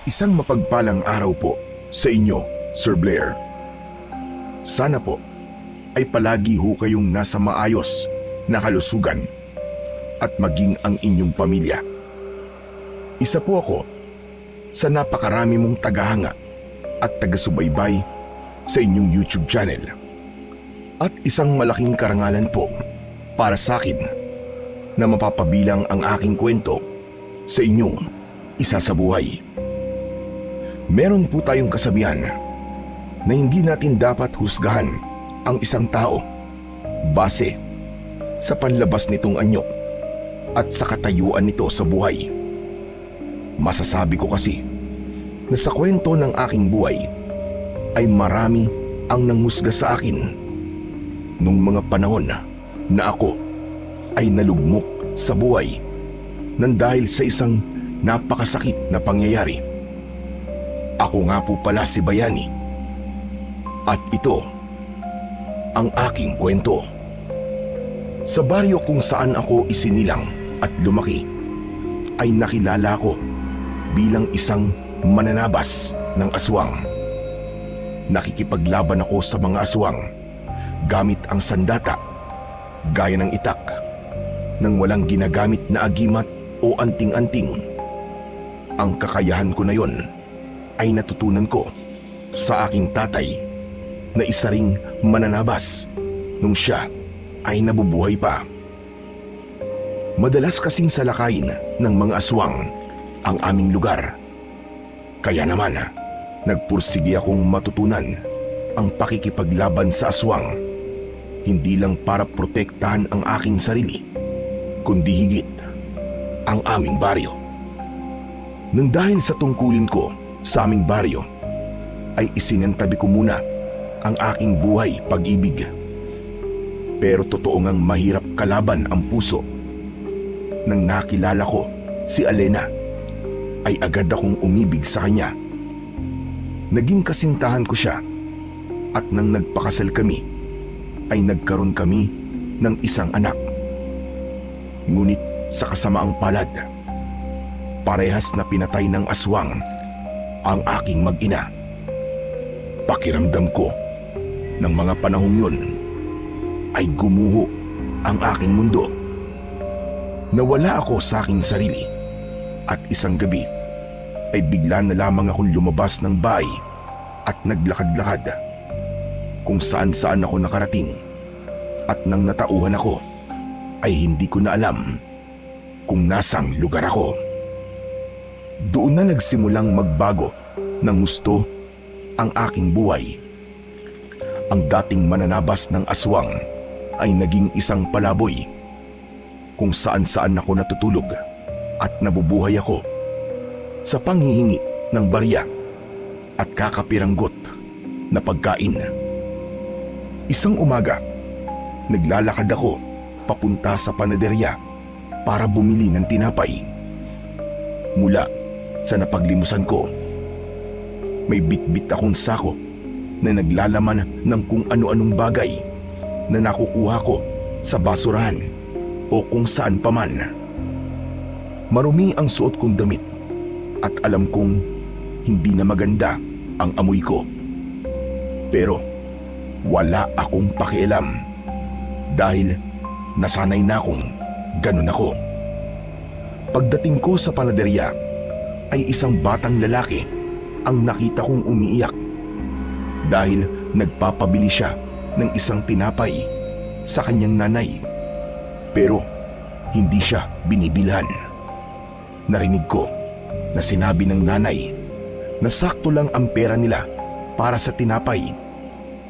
Isang mapagpalang araw po sa inyo, Sir Blair. Sana po ay palagi ho kayong nasa maayos na kalusugan at maging ang inyong pamilya. Isa po ako sa napakarami mong tagahanga at taga-subaybay sa inyong YouTube channel. At isang malaking karangalan po para sa akin na mapapabilang ang aking kwento sa inyong isa sa buhay. Meron po tayong kasabihan na hindi natin dapat husgahan ang isang tao base sa panlabas nitong anyo at sa katayuan nito sa buhay. Masasabi ko kasi na sa kwento ng aking buhay ay marami ang nanghusga sa akin nung mga panahon na ako ay nalugmok sa buhay nang dahil sa isang napakasakit na pangyayari. Ako nga po pala si Bayani at ito ang aking kwento. Sa baryo kung saan ako isinilang at lumaki ay nakilala ko bilang isang mananabas ng aswang. Nakikipaglaban ako sa mga aswang gamit ang sandata gaya ng itak nang walang ginagamit na agimat o anting-anting. Ang kakayahan ko na yon ay natutunan ko sa aking tatay na isa ring mananabas nung siya ay nabubuhay pa. Madalas kasing salakayin ng mga aswang ang aming lugar. Kaya naman, nagpursige akong matutunan ang pakikipaglaban sa aswang, hindi lang para protektahan ang aking sarili, kundi higit ang aming baryo. Nang dahil sa tungkulin ko sa aming baryo, ay isinantabi ko muna ang aking buhay pag-ibig. Pero totoo ngang mahirap kalaban ang puso. Nang nakilala ko si Alena, ay agad akong umibig sa kanya. Naging kasintahan ko siya at nang nagpakasal kami, ay nagkaroon kami ng isang anak. Ngunit sa kasamaang palad, parehas na pinatay ng aswang ang aking mag-ina. Pakiramdam ko ng mga panahong yun ay gumuho ang aking mundo. Nawala ako sa aking sarili at isang gabi ay bigla na lamang akong lumabas ng bahay at naglakad-lakad kung saan-saan ako nakarating, at nang natauhan ako ay hindi ko na alam kung nasang lugar ako. Doon na nagsimulang magbago ng gusto ang aking buhay. Ang dating mananabas ng aswang ay naging isang palaboy kung saan-saan ako natutulog at nabubuhay ako sa panghihingi ng barya at kakapiranggot na pagkain. Isang umaga, naglalakad ako papunta sa panaderya para bumili ng tinapay. Mula sa napaglimusan ko, may bitbit akong sako na naglalaman ng kung ano-anong bagay na nakukuha ko sa basurahan o kung saan paman. Marumi ang suot kong damit at alam kong hindi na maganda ang amoy ko. Pero wala akong pakialam dahil nasanay na akong ganun ako. Pagdating ko sa panaderya ay isang batang lalaki ang nakita kong umiiyak dahil nagpapabili siya ng isang tinapay sa kanyang nanay, pero hindi siya binibilhan. Narinig ko na sinabi ng nanay na sakto lang ang pera nila para sa tinapay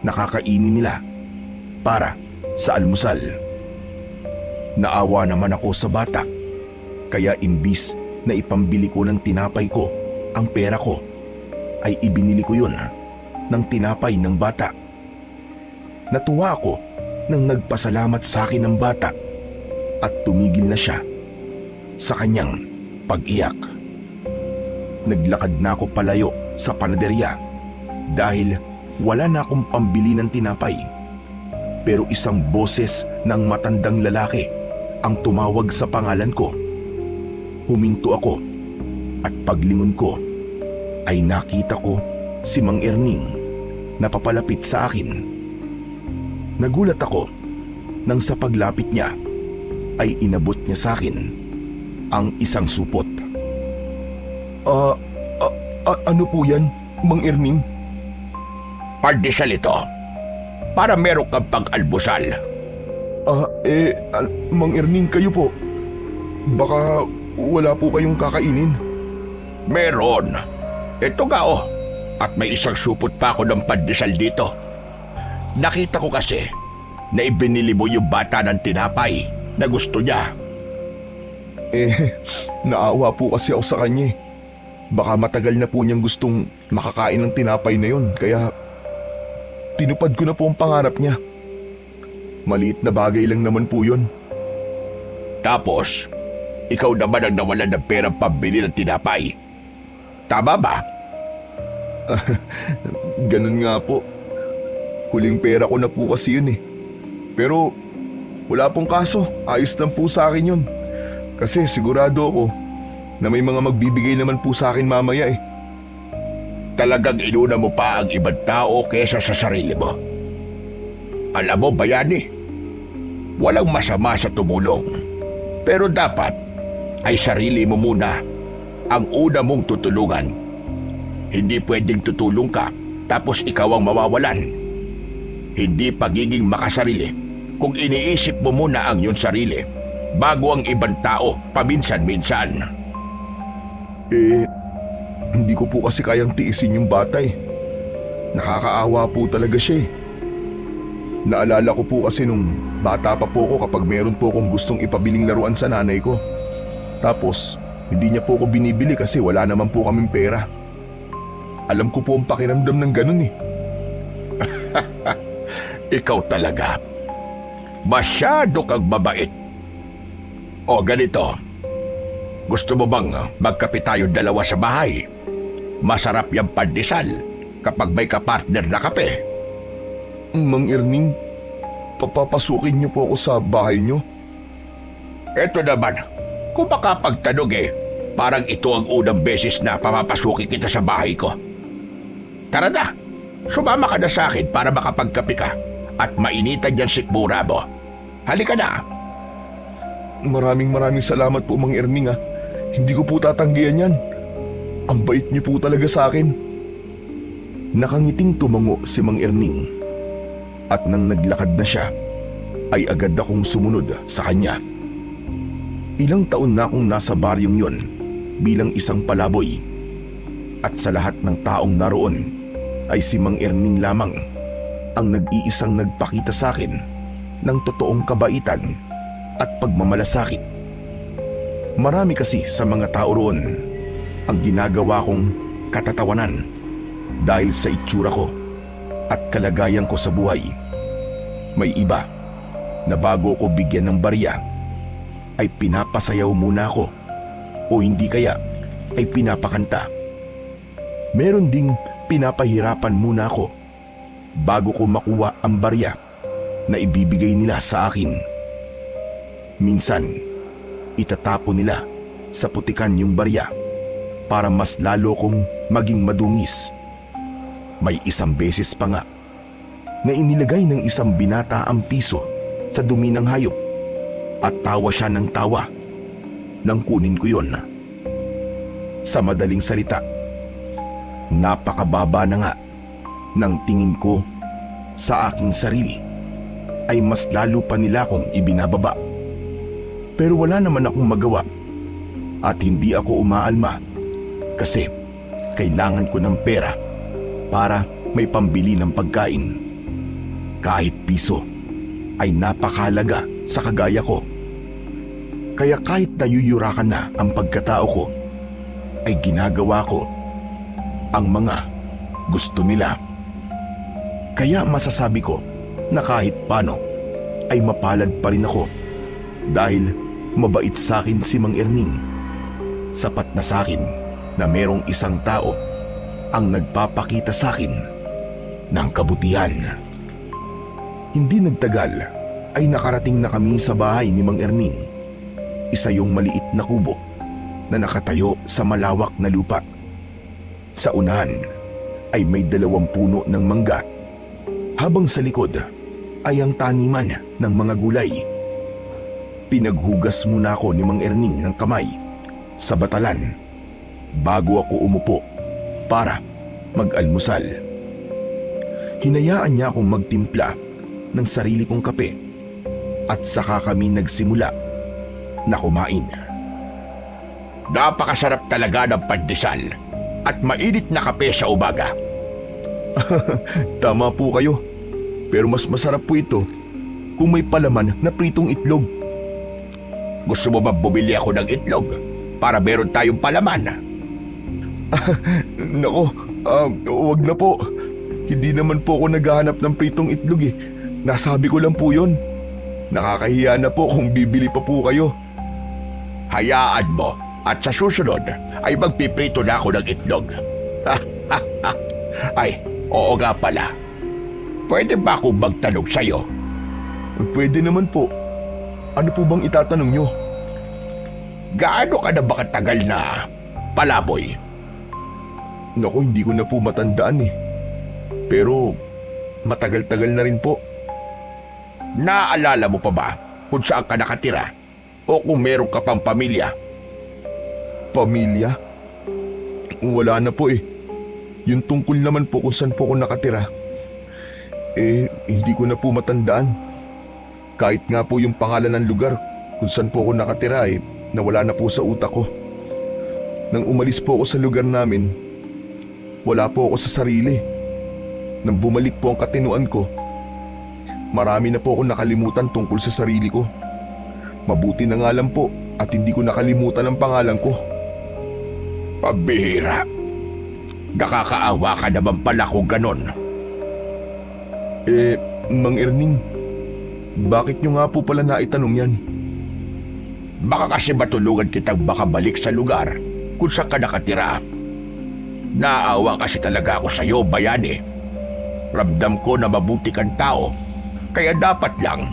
na kakainin nila para sa almusal. Naawa naman ako sa bata, kaya imbis na ipambili ko ng tinapay ko ang pera ko, ay ibinili ko yun ng tinapay ng bata. Natuwa ako nang nagpasalamat sa akin ng bata at tumigil na siya sa kanyang pag-iyak. Naglakad na ako palayo sa panaderya dahil wala na akong pambili ng tinapay. Pero isang boses ng matandang lalaki ang tumawag sa pangalan ko. Huminto ako at paglingon ko ay nakita ko si Mang Erning na papalapit sa akin. Nagulat ako nang sa paglapit niya ay inabot niya sa akin ang isang supot. Ano po yan, Mang Erning? Pandesal ito. Para meron kang pang-almusal. Mang Erning, kayo po. Baka wala po kayong kakainin. Meron. Ito nga oh. At may isang supot pa ako ng pandesal dito. Nakita ko kasi na ibinili mo yung bata ng tinapay na gusto niya. Naawa po kasi ako sa kanya. Baka matagal na po niyang gustong makakain ng tinapay na yun, kaya tinupad ko na po ang pangarap niya. Maliit na bagay lang naman po yun. Tapos, ikaw naman ang nawalan ng perang pambili ng tinapay. Tama ba? Ganun nga po. Huling pera ko na po kasi yun eh. Pero wala pong kaso, ayos lang po sa akin yun. Kasi sigurado ako na may mga magbibigay naman po sa akin mamaya eh. Talagang inuna mo pa ang ibang tao kesa sa sarili mo. Alam mo, bayani, walang masama sa tumulong. Pero dapat ay sarili mo muna ang una mong tutulungan. Hindi pwedeng tutulong ka tapos ikaw ang mawawalan. Hindi pagiging makasarili kung iniisip mo muna ang iyong sarili bago ang ibang tao paminsan-minsan. Hindi ko po kasi kayang tiisin yung bata eh. Nakakaawa po talaga siya eh. Naalala ko po kasi nung bata pa po ako kapag meron po akong gustong ipabiling laruan sa nanay ko. Tapos, hindi niya po ako binibili kasi wala naman po kaming pera. Alam ko po ang pakiramdam ng ganun eh. Ikaw talaga. Masyado kang mabait. O ganito, gusto mo bang magkape tayo dalawa sa bahay? Masarap yung pandesal kapag may kapartner na kape. Mang Erning, papapasukin niyo po ako sa bahay niyo? Eto naman, kung makapagtanong parang ito ang unang beses na papapasukin kita sa bahay ko. Tara na, sumama ka na sa akin para makapagkape ka at mainitan yung sikmura mo. Halika na. Maraming salamat po, Mang Erning ah. Hindi ko po tatanggihan yan. Ang bait niyo po talaga sa akin. Nakangiting tumango si Mang Erning. At nang naglakad na siya, ay agad akong sumunod sa kanya. Ilang taon na akong nasa baryong yon bilang isang palaboy. At sa lahat ng taong naroon ay si Mang Erning lamang ang nag-iisang nagpakita sa akin ng totoong kabaitan at pagmamalasakit. Marami kasi sa mga tao roon ang ginagawa kong katatawanan dahil sa itsura ko at kalagayan ko sa buhay. May iba na bago ko bigyan ng barya ay pinapasayaw muna ako o hindi kaya ay pinapakanta. Meron ding pinapahirapan muna ako bago ko makuha ang barya na ibibigay nila sa akin. Minsan, itatapon nila sa putikan yung barya para mas lalo kong maging madungis. May isang beses pa nga na inilagay ng isang binata ang piso sa dumi ng hayop at tawa siya ng tawa nang kunin ko yon. Sa madaling salita, napakababa na nga ng tingin ko sa aking sarili ay mas lalo pa nila akong ibinababa. Pero wala naman akong magawa at hindi ako umaalma kasi kailangan ko ng pera para may pambili ng pagkain. Kahit piso ay napakahalaga sa kagaya ko. Kaya kahit nayuyurakan na ang pagkatao ko, ay ginagawa ko ang mga gusto nila. Kaya masasabi ko na kahit paano ay mapalad pa rin ako dahil mabait sa akin si Mang Erning. Sapat na sa akin na merong isang tao ang nagpapakita sa akin ng kabutihan. Hindi nagtagal ay nakarating na kami sa bahay ni Mang Erning. Isa yung maliit na kubo na nakatayo sa malawak na lupa. Sa unahan ay may 2 puno ng mangga, habang sa likod ay ang taniman ng mga gulay. Pinaghugas muna ako ni Mang Erning ng kamay sa batalan bago ako umupo para mag-almusal. Hinayaan niya akong magtimpla ng sarili kong kape at saka kami nagsimula na kumain. Napakasarap talaga ng pandesal at mainit na kape sa umaga. Tama po kayo, pero mas masarap po ito kung may palaman na pritong itlog. Gusto mo ba bumili ako ng itlog para meron tayong palaman? Nako, wag na po. Hindi naman po ako naghahanap ng pritong itlog eh. Nasabi ko lang po yon. Nakakahiya na po kung bibili pa po kayo. Hayaan mo at sa susunod ay magpiprito na ako ng itlog. Ay, oo nga pala. Pwede ba akong magtanong sa'yo? Pwede naman po. Ano po bang itatanong nyo? Gaano ka na ba katagal na palaboy? Naku, hindi ko na po matandaan eh. Pero matagal-tagal na rin po. Naalala mo pa ba kung saan ka nakatira? O kung meron ka pang pamilya? Pamilya? Wala na po eh. Yung tungkol naman po kung saan po ako nakatira, hindi ko na po matandaan. Kahit nga po yung pangalan ng lugar kung saan po ako nakatira nawala na po sa utak ko. Nang umalis po ako sa lugar namin, wala po ako sa sarili. Nang bumalik po ang katinuan ko, marami na po ako nakalimutan tungkol sa sarili ko. Mabuti na nga lang po at hindi ko nakalimutan ang pangalan ko. Pabihira. Nakakaawa ka naman pala kung ganon. Mang Erning, bakit nyo nga po pala naitanong yan? Baka kasi matulungan kitang makabalik sa lugar kung saan ka nakatira. Naawa kasi talaga ako sa'yo, bayani. Ramdam ko na mabuti kang tao, kaya dapat lang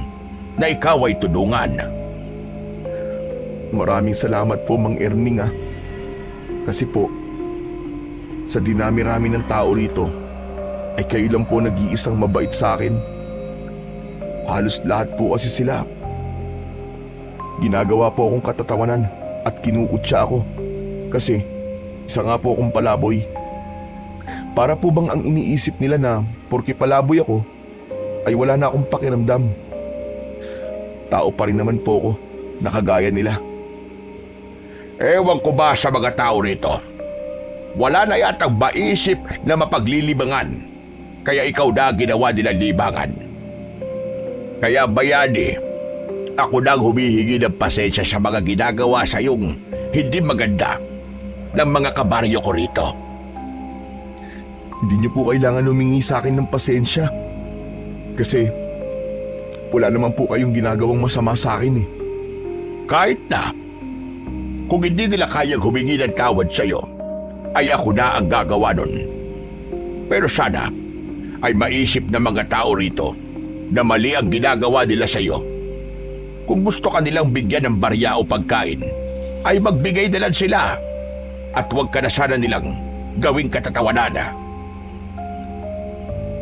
na ikaw ay tulungan. Maraming salamat po, Mang Erning ah. Kasi po, sa dinami-rami ng tao rito, ay kayo lang po nag-iisang mabait sa akin. Halos lahat po kasi sila. Ginagawa po akong katatawanan at kinukutsa ako kasi isa nga po akong palaboy. Para po bang ang iniisip nila na porke palaboy ako ay wala na akong pakiramdam. Tao pa rin naman po ako, nakagaya nila. Ewan ko ba sa mga tao rito? Wala na yatang maisip na mapaglilibangan, kaya ikaw na ginawa nila libangan. Kaya bayani, ako nang humihingi ng pasensya sa mga ginagawa sa iyong hindi maganda ng mga kabaryo ko rito. Hindi niyo po kailangan humingi sa akin ng pasensya. Kasi wala naman po kayong ginagawang masama sa akin eh. Kahit na, kung hindi nila kayang humingi ng tawad sa iyo, ay ako na ang gagawa nun. Pero sana ay maisip ng mga tao rito na mali ang ginagawa nila sa iyo. Kung gusto ka nilang bigyan ng barya o pagkain, ay magbigay na lang sila at huwag ka na sana nilang gawing katatawanan.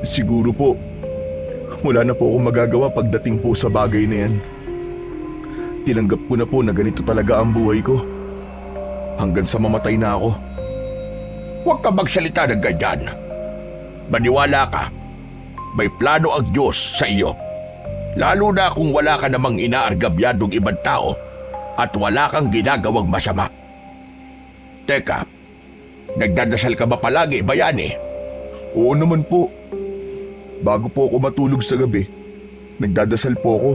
Siguro po, wala na po akong magagawa pagdating po sa bagay na yan. Tinanggap ko na po na ganito talaga ang buhay ko. Hanggang sa mamatay na ako. Huwag ka magsalita ng ganyan. Maniwala ka, may plano ang Diyos sa iyo. Lalo na kung wala ka namang inaargabyadong ibang tao at wala kang ginagawang masama. Teka, nagdadasal ka ba palagi, bayani? Oo naman po. Bago po ako matulog sa gabi, nagdadasal po ako.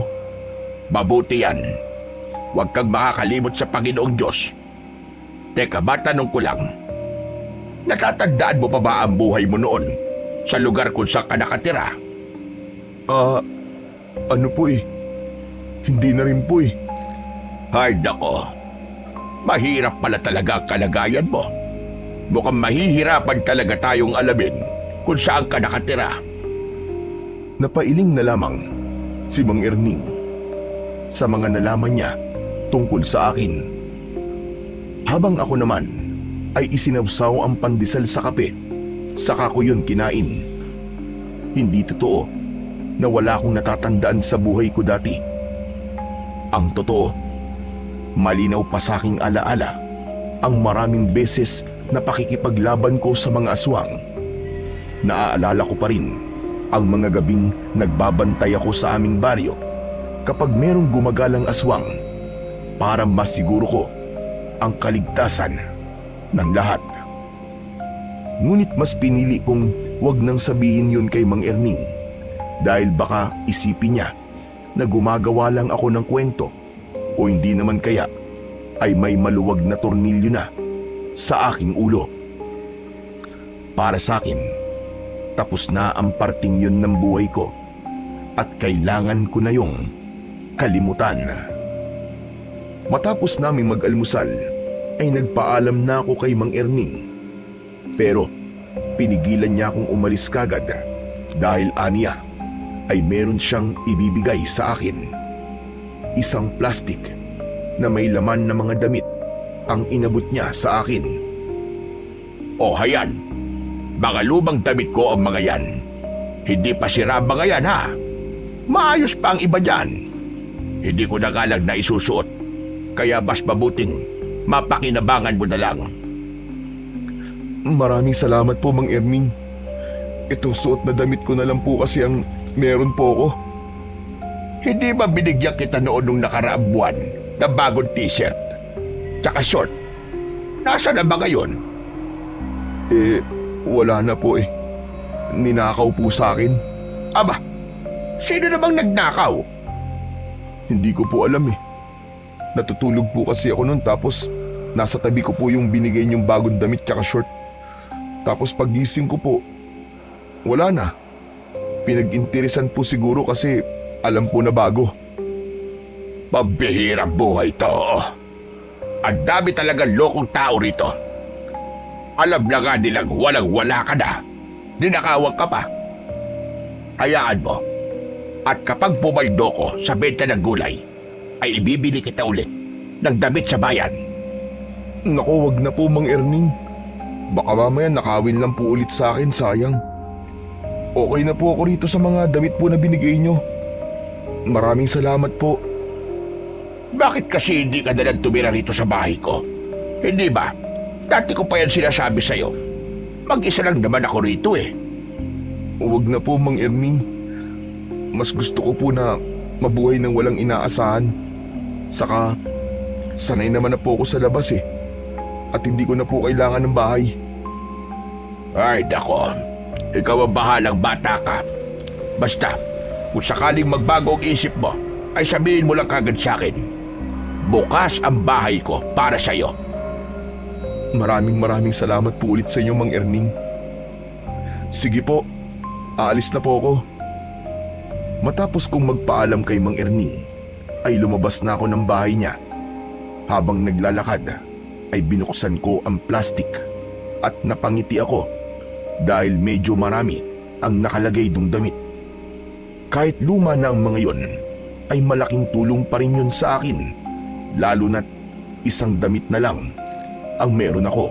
Mabuti yan. Huwag kang makakalimot sa Panginoong Diyos. Teka, matanong ko lang. Natatandaan mo pa ba ang buhay mo noon sa lugar kung saan ka nakatira? Ano po eh? Hindi na rin po eh. Ay nako, mahirap pala talaga ang kalagayan mo. Mukhang mahihirapan talaga tayong alamin kung saan ka nakatira. Napailing na lamang si Mang Erning sa mga nalaman niya tungkol sa akin. Habang ako naman ay isinawsaw ang pandesal sa kape, saka ko yun kinain. Hindi totoo na wala akong natatandaan sa buhay ko dati. Ang totoo, malinaw pa sa aking alaala ang maraming beses na pakikipaglaban ko sa mga aswang. Naaalala ko pa rin ang mga gabing nagbabantay ako sa aming baryo kapag merong gumagalang aswang para masiguro ko ang kaligtasan ng lahat. Ngunit mas pinili kong wag nang sabihin yun kay Mang Erning dahil baka isipin niya na gumagawa lang ako ng kwento o hindi naman kaya ay may maluwag na tornilyo na sa aking ulo. Para sa akin, tapos na ang parting yun ng buhay ko at kailangan ko na yung kalimutan. Matapos naming mag-almusal ay nagpaalam na ako kay Mang Erning. Pero pinigilan niya akong umalis kagad dahil aniya ay meron siyang ibibigay sa akin. Isang plastik na may laman na mga damit ang inabot niya sa akin. O hayan, mga lumang damit ko ang mga yan. Hindi pa sira ang mga yan, ha? Maayos pa ang iba dyan. Hindi ko na galang na isusuot, kaya mas mabuting mapakinabangan mo na lang. Maraming salamat po, Mang Erning. Itong suot na damit ko na lang po kasi ang meron po ko. Hindi ba binigyan kita noon nung nakaraang buwan na bagong t-shirt tsaka short? Nasaan na ba ngayon? Wala na po eh. Ninakaw po sa akin. Aba, sino namang nagnakaw? Hindi ko po alam eh. Natutulog po kasi ako noon tapos nasa tabi ko po yung binigay niyong bagong damit tsaka short. Tapos pagising ko po, wala na. Pinag-interesan po siguro kasi alam po na bago. Pabihirang buhay to. Ang dami talagang lokong tao rito. Alam na nga nilang walang-wala ka na. Ninakawag ka pa. Hayaan mo. At kapag pumaldo ko sa benta ng gulay, ay ibibili kita ulit ng damit sa bayan. Naku, wag na po, Mang Erning. Baka mamaya nakawin lang po ulit sa akin, sayang. Okay na po ako rito sa mga damit po na binigay nyo. Maraming salamat po. Bakit kasi hindi ka nalang tumira rito sa bahay ko? Hindi ba? Dati ko pa yan sinasabi sa'yo. Mag-isa lang naman ako rito eh. Huwag na po, Mang Erning. Mas gusto ko po na mabuhay ng walang inaasahan. Saka, sanay naman na po ako sa labas eh. At hindi ko na po kailangan ng bahay. Ay, dako. Ikaw ang bahalang bata ka. Basta, kung sakaling magbago ang isip mo, ay sabihin mo lang kagad sa akin. Bukas ang bahay ko para sa'yo. Maraming salamat po ulit sa inyo, Mang Erning. Sige po, aalis na po ako. Matapos kong magpaalam kay Mang Erning, ay lumabas na ako ng bahay niya. Habang naglalakad, ay binuksan ko ang plastik at napangiti ako dahil medyo marami ang nakalagay dong damit. Kahit luma na ang mga yon, ay malaking tulong pa rin yun sa akin, lalo na't isang damit na lang ang meron ako.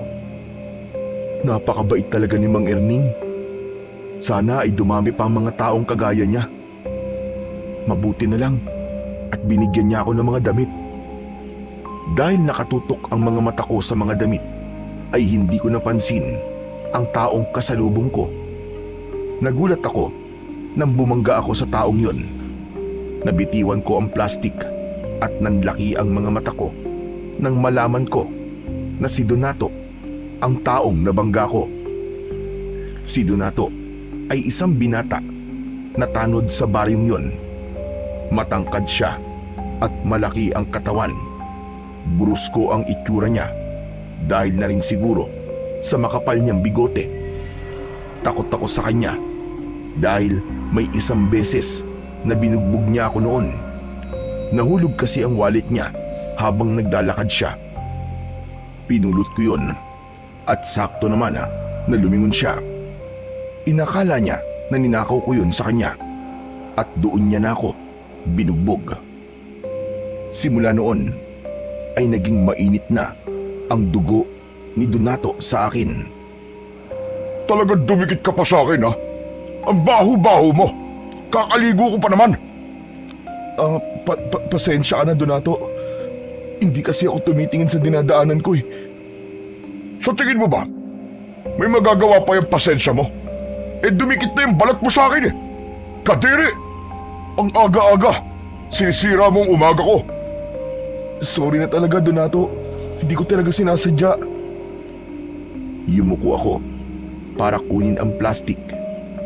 Napakabait talaga ni Mang Erning. Sana ay dumami pa ang mga taong kagaya niya. Mabuti na lang at binigyan niya ako ng mga damit. Dahil nakatutok ang mga mata ko sa mga damit, ay hindi ko napansin ang taong kasalubong ko. Nagulat ako nang bumangga ako sa taong yun. Nabitiwan ko ang plastik at nanlaki ang mga mata ko nang malaman ko na si Donato ang taong nabangga ko. Si Donato ay isang binata na tanod sa baryong yun. Matangkad siya at malaki ang katawan. Brusko ang itsura niya dahil na rin siguro sa makapal niyang bigote. Takot ako sa kanya dahil may isang beses na binugbog niya ako noon. Nahulog kasi ang wallet niya habang naglalakad siya. Pinulot ko yun at sakto naman na lumingon siya. Inakala niya na ninakaw ko yun sa kanya at doon niya na ako binugbog. Simula noon ay naging mainit na ang dugo ni Donato sa akin. Talagang dumikit ka pa sa akin, ha? Ang baho-baho mo. Kakaligo ko pa naman. Pasensya ka na, Donato. Hindi kasi ako tumitingin sa dinadaanan ko eh. Sa tingin mo ba, may magagawa pa yung pasensya mo? Dumikit na yung balat mo sa akin, eh. Kadiri! Ang aga-aga, sinisira mo ang umaga ko. Sorry na talaga, Donato. Hindi ko talaga sinasadya. Yumuko ako para kunin ang plastic.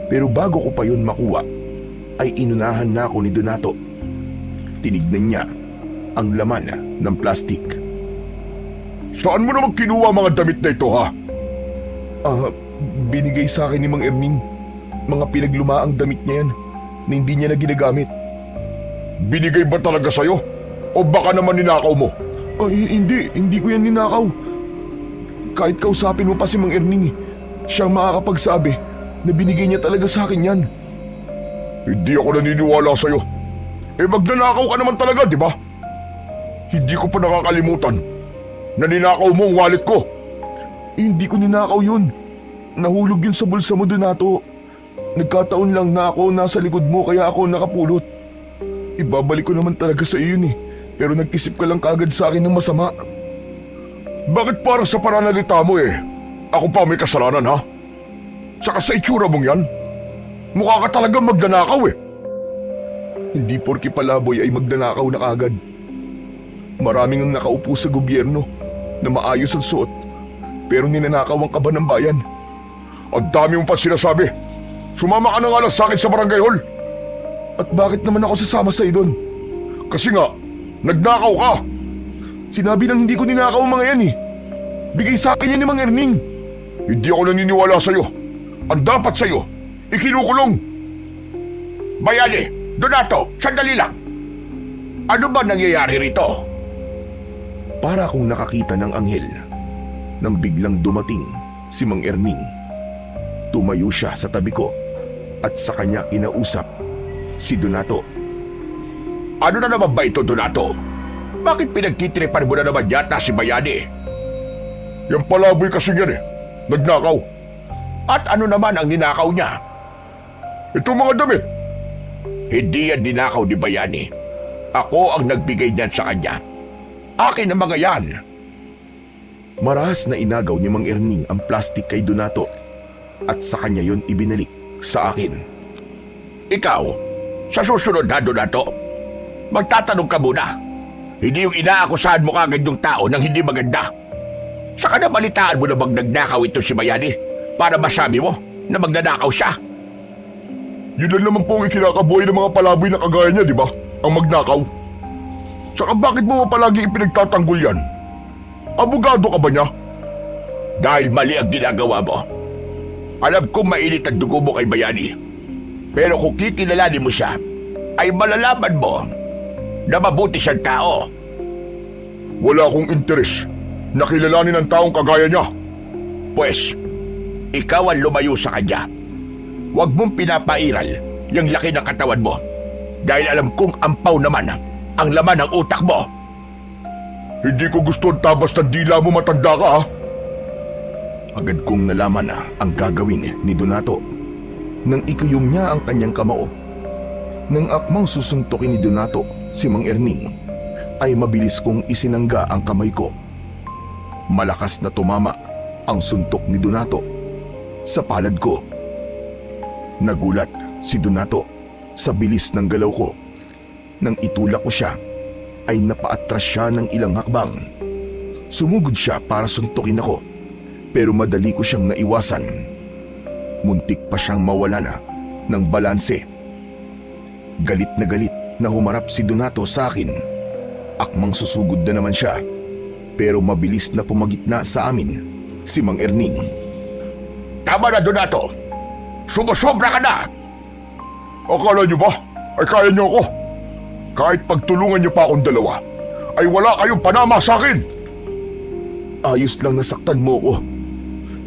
Pero bago ko pa yun makuha, ay inunahan na ako ni Donato. Tinignan niya ang laman ng plastic. Saan mo naman kinuha mga damit na ito, ha? Binigay sa akin ni Mang Erning. Mga pinaglumaang damit niya yan na hindi niya na ginagamit. Binigay ba talaga sa'yo? O baka naman ninakaw mo? Hindi ko yan ninakaw. Kahit kausapin mo pa si Mang Erning, siyang makakapagsabi na binigay niya talaga sa akin yan. Hindi ako naniniwala sa'yo. Magnanakaw ka naman talaga, di ba? Hindi ko pa nakakalimutan na ninakaw mo ang wallet ko. Hindi ko ninakaw yun. Nahulog yun sa bulsa mo, Donato. Nagkataon lang na ako nasa likod mo kaya ako nakapulot. Ibabalik ko naman talaga sa iyo yun eh. Pero nag-isip ka lang kagad sa akin ng masama. Bakit para sa pananalita mo ako pa may kasalanan, ha? Saka sa itsura mong yan, mukha ka talagang magnanakaw Hindi porke palaboy ay magnanakaw na kagad. Maraming ang nakaupo sa gobyerno na maayos ang suot, pero ninanakaw ang kaba ng bayan. Ang dami mo pa sinasabi. Sumama ka na nga lang sa akin sa barangay hall. At bakit naman ako sasama sa doon? Kasi nga, nagnakaw ka. Sinabi nang hindi ko ninakaw ang mga yan eh. Bigay sa akin yan ni Mang Erning. Hindi ako naniniwala sa'yo. Ang dapat sa'yo, ikinukulong. Bayani, Donato, sandali lang. Ano ba nangyayari rito? Para akong nakakita ng anghel nang biglang dumating si Mang Erning. Tumayo siya sa tabi ko at sa kanya kinausap si Donato. Ano na naman ba ito, Donato? Bakit pinagtitripan mo na naman yata si Bayani? Yung palaboy kasi yan nagnakaw. At ano naman ang ninakaw niya? Itong mga damit. Hindi yan ninakaw ni Bayani. Ako ang nagbigay niyan sa kanya. Akin ang mga yan. Marahas na inagaw ni Mang Erning ang plastic kay Donato at sa kanya yon ibinalik sa akin. Ikaw, sa susunod na, Donato, magtatanong ka muna. Hindi yung inaakusahan mo kagad yung tao nang hindi maganda. Saka nabalitaan mo na bang nagnakaw ito si Bayani para masabi mo na magnanakaw siya. Yun lang naman po ang ikinakabuhay ng mga palaboy na kagaya niya, di ba? Ang magnakaw. Saka bakit mo palagi ipinagtatanggol yan? Abogado ka ba niya? Dahil mali ang ginagawa mo. Alam kong mainit ang dugo mo kay Bayani. Pero kung kikilalanin mo siya, ay malalaman mo na mabuti siyang tao. Wala akong interes na kilalanin ang taong kagaya niya. Pwes, ikaw ang lumayo sa kanya. Huwag mong pinapairal yung laki ng katawan mo. Dahil alam kong ampaw naman ang laman ng utak mo. Hindi ko gusto ang tabas ng dila mo, matanda ka, ha? Agad kong nalaman ang gagawin ni Donato nang ikayom niya ang kanyang kamao. Nang akmang susuntukin ni Donato si Mang Erning, ay mabilis kong isinangga ang kamay ko. Malakas na tumama ang suntok ni Donato sa palad ko. Nagulat si Donato sa bilis ng galaw ko. Nang itulak ko siya, ay napaatras siya ng ilang hakbang. Sumugod siya para suntukin ako, pero madali ko siyang naiwasan. Muntik pa siyang mawala na ng balanse. Galit na humarap si Donato sa akin. Akmang susugod na naman siya, pero mabilis na pumagitna sa amin si Mang Erning. Tama na, Donato! Sumusobra ka na! Akala niyo ba ay kaya niyo ako? Kahit pagtulungan niyo pa akong dalawa, ay wala kayong panama sa akin! Ayos lang nasaktan mo ko.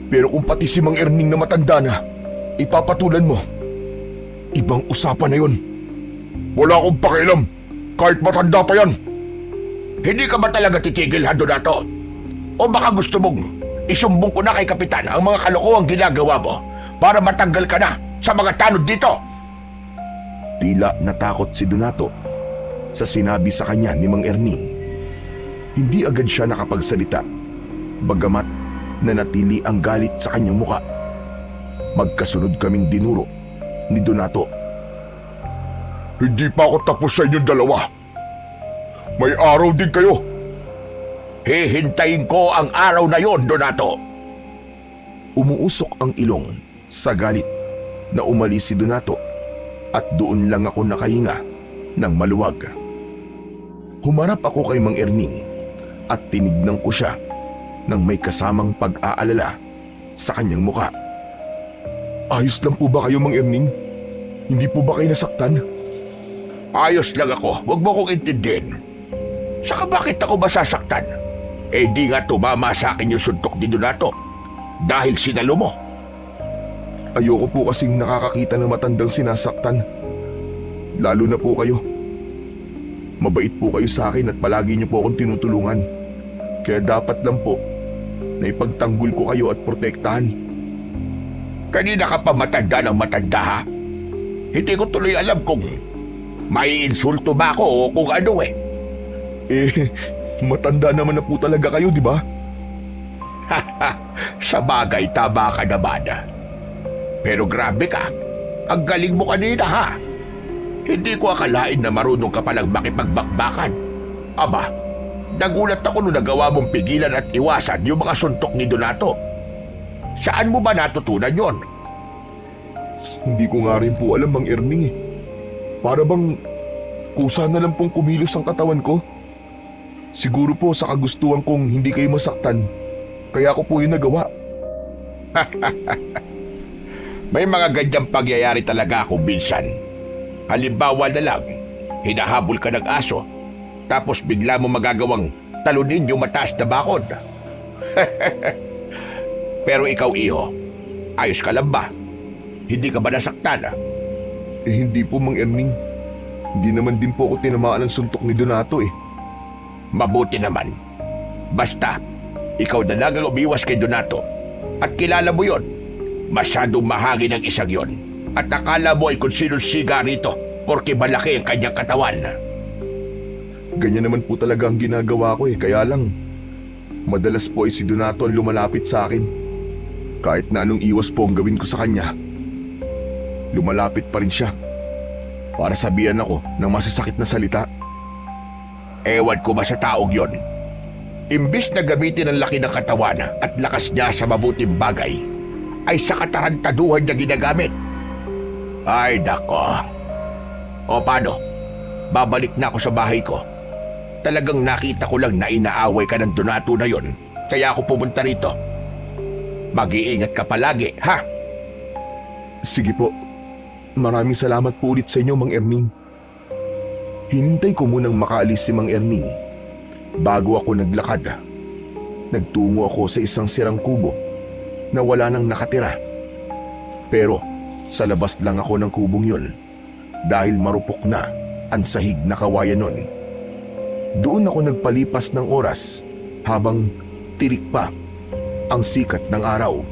Pero kung pati si Mang Erning na matanda na, ipapatulan mo, ibang usapan na yun. Wala akong pakialam, kahit matanda pa yan. Hindi ka ba talaga titigil, ha, Donato? O baka gusto mong isumbong ko na kay Kapitan ang mga kalokohang ginagawa mo para matanggal ka na sa mga tanod dito. Tila natakot si Donato sa sinabi sa kanya ni Mang Erning. Hindi agad siya nakapagsalita, bagamat nanatili ang galit sa kanyang muka. Magkasunod kaming dinuro ni Donato. Hindi pa ako tapos sa inyong dalawa. May araw din kayo. Hihintayin ko ang araw na yon, Donato. Umuusok ang ilong sa galit na umalis si Donato at doon lang ako nakahinga ng maluwag. Humarap ako kay Mang Erning at tinignan ko siya nang may kasamang pag-aalala sa kanyang muka. Ayos lang po ba kayo, Mang Erning? Hindi po ba kayo nasaktan? Ayos lang ako, huwag mo kong intindihin. Saka bakit ako masasaktan? Eh di nga tumama sa akin yung suntok ni Donato dahil sinalo mo. Ayoko po kasing nakakakita ng matandang sinasaktan. Lalo na po kayo. Mabait po kayo sa akin at palagi niyo po akong tinutulungan. Kaya dapat lang po na ipagtanggol ko kayo at protektahan. Kanina ka pa matanda ng matanda, ha? Hindi ko tuloy alam kung may insulto ba ako o kung ano eh. Matanda naman na po talaga kayo, di ba? Sa bagay, tama ka naman. Pero grabe ka, ang galing mo kanina, ha? Hindi ko akalain na marunong ka palang makipagbakbakan. Aba, nagulat ako nung nagawa mong pigilan at iwasan yung mga suntok ni Donato. Saan mo ba natutunan yon? Hindi ko nga rin po alam, Mang Erning eh. Para bang kusa na lang pong kumilos ang katawan ko. Siguro po sa kagustuhan kong hindi kayo masaktan, kaya ko po yung nagawa. May mga ganyang pangyayari talaga ako minsan. Halimbawa na lang, hinahabol ka ng aso, tapos bigla mo magagawang talunin yung mataas na bakod. Pero ikaw, iho, ayos ka lang ba? Hindi ka ba nasaktan? Hindi po, Mang Erning. Hindi naman din po ako tinamaan ng suntok ni Donato eh. Mabuti naman. Basta, ikaw na lang ang umiwas kay Donato. At kilala mo yon. Masyadong mahangin ang isang yon. At akala mo ay kung sinong siga rito porque malaki ang kanyang katawan. Ganyan naman po talaga ang ginagawa ko eh. Kaya lang, madalas po ay si Donato ang lumalapit sa akin. Kahit na anong iwas po ang gawin ko sa kanya, lumalapit pa rin siya para sabihan ako ng masasakit na salita. Ewan ko ba sa taong yon? Imbis na gamitin ang laki ng katawan at lakas niya sa mabuting bagay, ay sa katarantaduhan niya ginagamit. Ay, nako. O paano? Babalik na ako sa bahay ko. Talagang nakita ko lang na inaaway ka ng Donato na yon, kaya ako pumunta rito. Mag-iingat ka palagi, ha? Sige po. Maraming salamat po ulit sa inyo, Mang Erning. Hinintay ko munang makaalis si Mang Erning bago ako naglakad. Nagtungo ako sa isang sirang kubo na wala nang nakatira. Pero sa labas lang ako ng kubong yun dahil marupok na ang sahig na kawayan nun. Doon ako nagpalipas ng oras habang tirik pa ang sikat ng araw.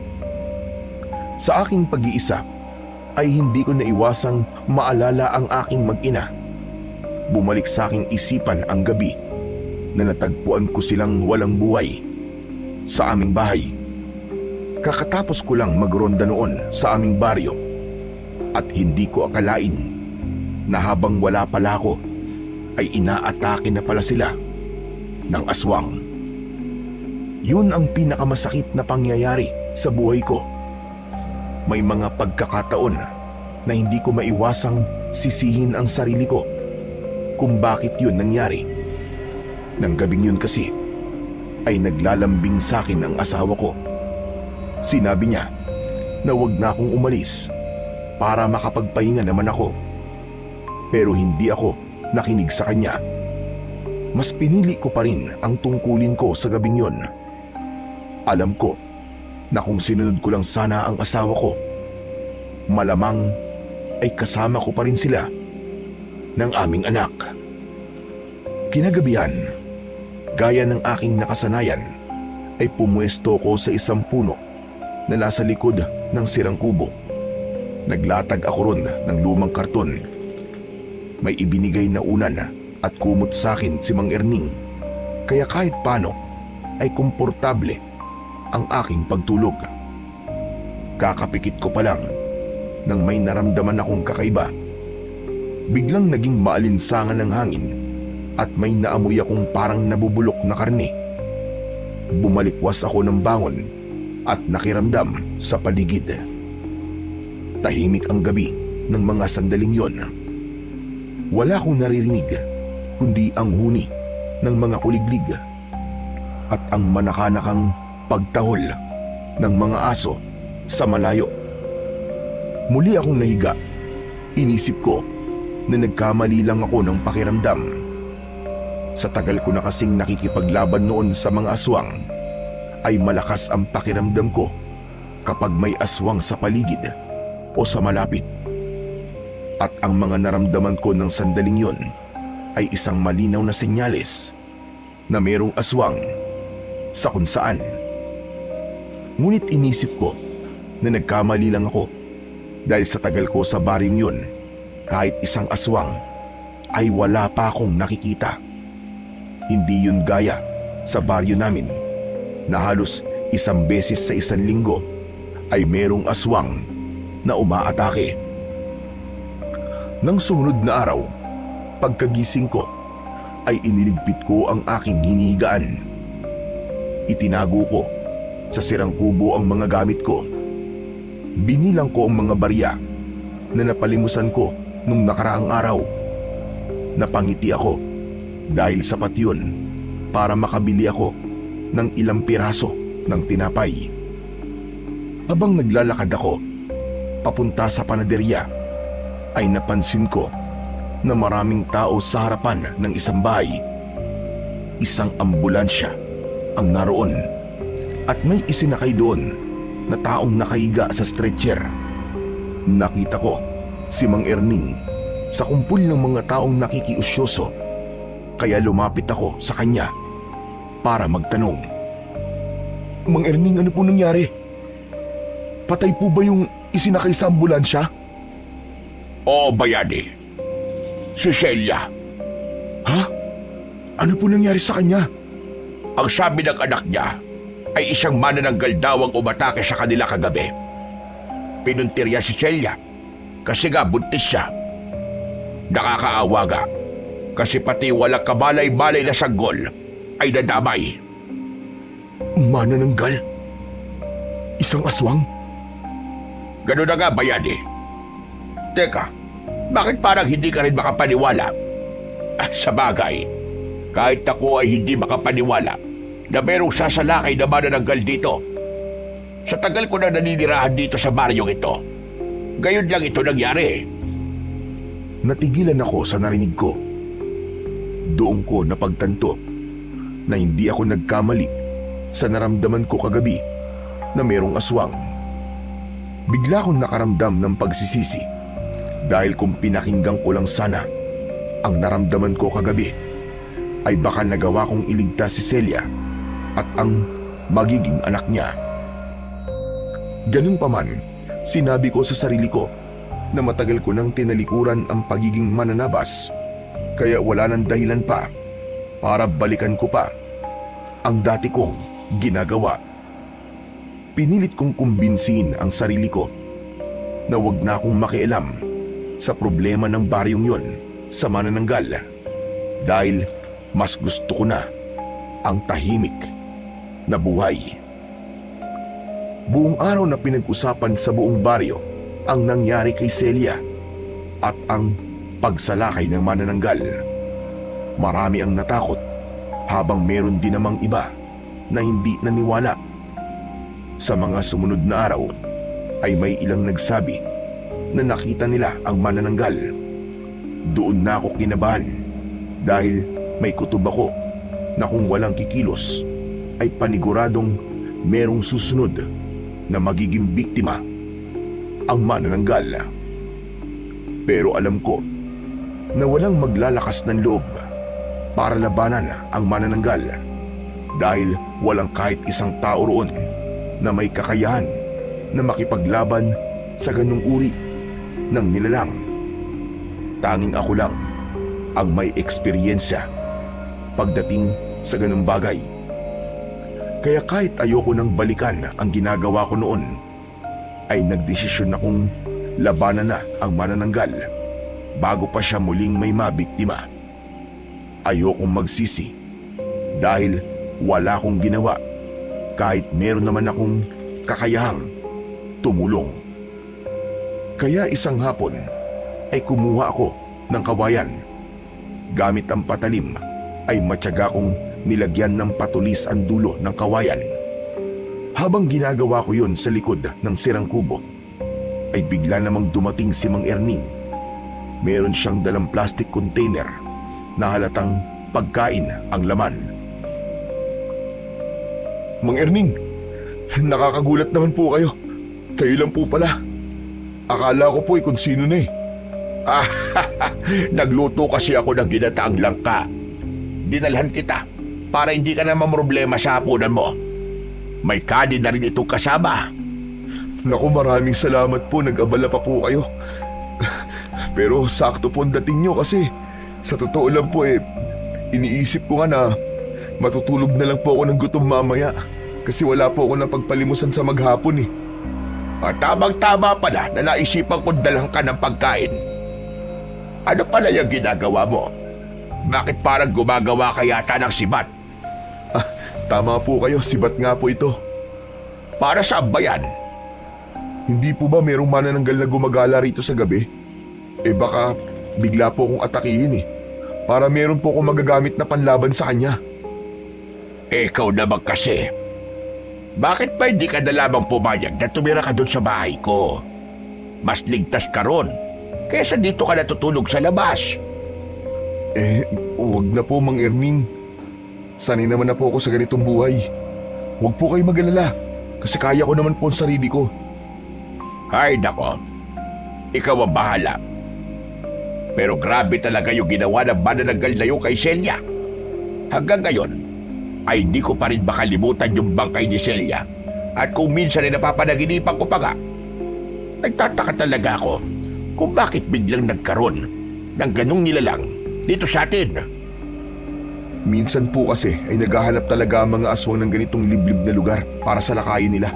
Sa aking pag-iisa ay hindi ko naiwasang maalala ang aking mag-ina. Bumalik sa aking isipan ang gabi na natagpuan ko silang walang buhay sa aming bahay. Kakatapos ko lang magronda noon sa aming baryo at hindi ko akalain na habang wala pala ako ay inaatake na pala sila ng aswang. Yun ang pinakamasakit na pangyayari sa buhay ko. May mga pagkakataon na hindi ko maiwasang sisihin ang sarili ko kung bakit yun nangyari. Nang gabing yun kasi ay naglalambing sa akin ang asawa ko. Sinabi niya na wag na akong umalis para makapagpahinga naman ako. Pero hindi ako nakinig sa kanya. Mas pinili ko pa rin ang tungkulin ko sa gabing yun. Alam ko na kung sinunod ko lang sana ang asawa ko, malamang ay kasama ko pa rin sila ng aming anak. Kinagabihan, gaya ng aking nakasanayan, ay pumuesto ko sa isang puno na nasa likod ng sirang kubo. Naglatag ako ron ng lumang karton. May ibinigay na unan at kumot sa akin si Mang Erning, kaya kahit paano ay komportable ang aking pagtulog. Kakapikit ko pa lang nang may naramdaman akong kakaiba. Biglang naging maalinsangan ng hangin at may naamoy akong parang nabubulok na karne. Bumalikwas ako ng bangon at nakiramdam sa paligid. Tahimik ang gabi ng mga sandaling yon. Wala akong naririnig kundi ang huni ng mga kuliglig at ang manakanakang pagtahol ng mga aso sa malayo. Muli akong nahiga. Inisip ko na nagkamali lang ako ng pakiramdam. Sa tagal ko na kasing nakikipaglaban noon sa mga aswang, ay malakas ang pakiramdam ko kapag may aswang sa paligid o sa malapit. At ang mga naramdaman ko ng sandaling yon ay isang malinaw na senyales na mayroong aswang sa kung saan. Ngunit inisip ko na nagkamali lang ako dahil sa tagal ko sa baryong yon, kahit isang aswang ay wala pa akong nakikita. Hindi yun gaya sa baryo namin na halos isang beses sa isang linggo ay merong aswang na umaatake. Nang sumunod na araw, pagkagising ko ay iniligpit ko ang aking hinihigaan. Itinago ko sa sirang kubo ang mga gamit ko. Binilang ko ang mga barya na napalimusan ko nung nakaraang araw. Napangiti ako dahil sapat yun para makabili ako ng ilang piraso ng tinapay. Habang naglalakad ako papunta sa panaderya, ay napansin ko na maraming tao sa harapan ng isang bahay. Isang ambulansya ang naroon at may isinakay doon na taong nakahiga sa stretcher. Nakita ko si Mang Erning sa kumpul ng mga taong nakikiusyoso, kaya lumapit ako sa kanya para magtanong. Mang Erning, ano po nangyari? Patay po ba yung isinakay sa ambulansya? Oo, bayani. Si Celia. Ha? Ano po nangyari sa kanya? Ang sabi ng anak niya ay isang manananggal daw ang umatake sa kanila kagabi. Pinuntirya si Celia kasi nga buntis siya. Nakakaawa nga kasi pati walang kabalay-balay na sanggol ay nadamay. Manananggal? Isang aswang? Ganun na nga, bayani. Teka, bakit parang hindi ka rin makapaniwala? Sa bagay, kahit ako ay hindi makapaniwala na merong sasalakay na manananggal dito. Sa tagal ko na naninirahan dito sa baryong ito, gayon lang ito nangyari. Natigilan ako sa narinig ko. Doon ko napagtanto na hindi ako nagkamali sa naramdaman ko kagabi na merong aswang. Bigla akong nakaramdam ng pagsisisi dahil kung pinakinggan ko lang sana ang naramdaman ko kagabi, ay baka nagawa kong iligtas si Celia at ang magiging anak niya. Ganun pa man, sinabi ko sa sarili ko na matagal ko nang tinalikuran ang pagiging mananabas, kaya wala nang dahilan pa para balikan ko pa ang dati kong ginagawa. Pinilit kong kumbinsihin ang sarili ko na wag na akong makialam sa problema ng baryong yon sa manananggal dahil mas gusto ko na ang tahimik na buhay. Buong araw na pinag-usapan sa buong baryo ang nangyari kay Celia at ang pagsalakay ng manananggal. Marami ang natakot habang meron din namang iba na hindi naniwala. Sa mga sumunod na araw ay may ilang nagsabi na nakita nila ang manananggal. Doon na ako kinabahan dahil may kutob ako na kung walang kikilos ay paniguradong merong susunod na magiging biktima ang manananggal. Pero alam ko na walang maglalakas ng loob para labanan ang manananggal dahil walang kahit isang tao roon na may kakayahan na makipaglaban sa ganung uri ng nilalang. Tanging ako lang ang may eksperyensya pagdating sa ganung bagay. Kaya kahit ayoko nang balikan ang ginagawa ko noon, ay nagdesisyon akong labanan na ang manananggal bago pa siya muling may mabiktima. Ayokong magsisi dahil wala akong ginawa kahit meron naman akong kakayahang tumulong. Kaya isang hapon ay kumuha ako ng kawayan. Gamit ang patalim ay matyaga kong nilagyan ng patulis ang dulo ng kawayan. Habang ginagawa ko yun sa likod ng sirang kubo, ay bigla namang dumating si Mang Erning. Meron siyang dalang plastic container na halatang pagkain ang laman. Mang Erning, nakakagulat naman po kayo. Kayo lang po pala. Akala ko po kung sino na eh. Nagluto kasi ako ng ginataang langka. Dinalhan kita para hindi ka na mamroblema sa hapunan mo. May kanin na rin itong kasama. Naku, maraming salamat po. Nag-abala pa po kayo. Pero sakto po ang dating nyo kasi sa totoo lang po iniisip ko nga na matutulog na lang po ako ng gutom mamaya kasi wala po ako napagpalimusan sa maghapon eh. Tamang-tama pala na naisipan kong dalhan ka ng pagkain. Ano pala yung ginagawa mo? Bakit parang gumagawa ka yata ng sibat? Tama po kayo, sibat nga po ito. Para sa bayan? Hindi po ba merong manananggal na gumagala rito sa gabi? Baka bigla po akong atakihin eh. Para meron po akong magagamit na panlaban sa kanya. Ikaw naman kasi. Bakit pa hindi ka na lamang pumayag na tumira ka doon sa bahay ko? Mas ligtas ka ron kaysa dito ka natutulog sa labas. Huwag na po, Mang Erning. Sanay naman na po ako sa ganitong buhay. Huwag po kayo mag-alala kasi kaya ko naman po ang sarili ko. Ay nako, ikaw ang bahala. Pero grabe talaga yung ginawa ng manananggal na yung kay Celia. Hanggang ngayon, ay di ko pa rin makalimutan yung bangkay ni Celia. At kung minsan ay napapanaginipan ko pa nga, nagtataka talaga ako kung bakit biglang nagkaroon ng ganong nilalang dito sa atin. Minsan po kasi ay naghahanap talaga ang mga aswang ng ganitong liblib na lugar para sa lakayin nila.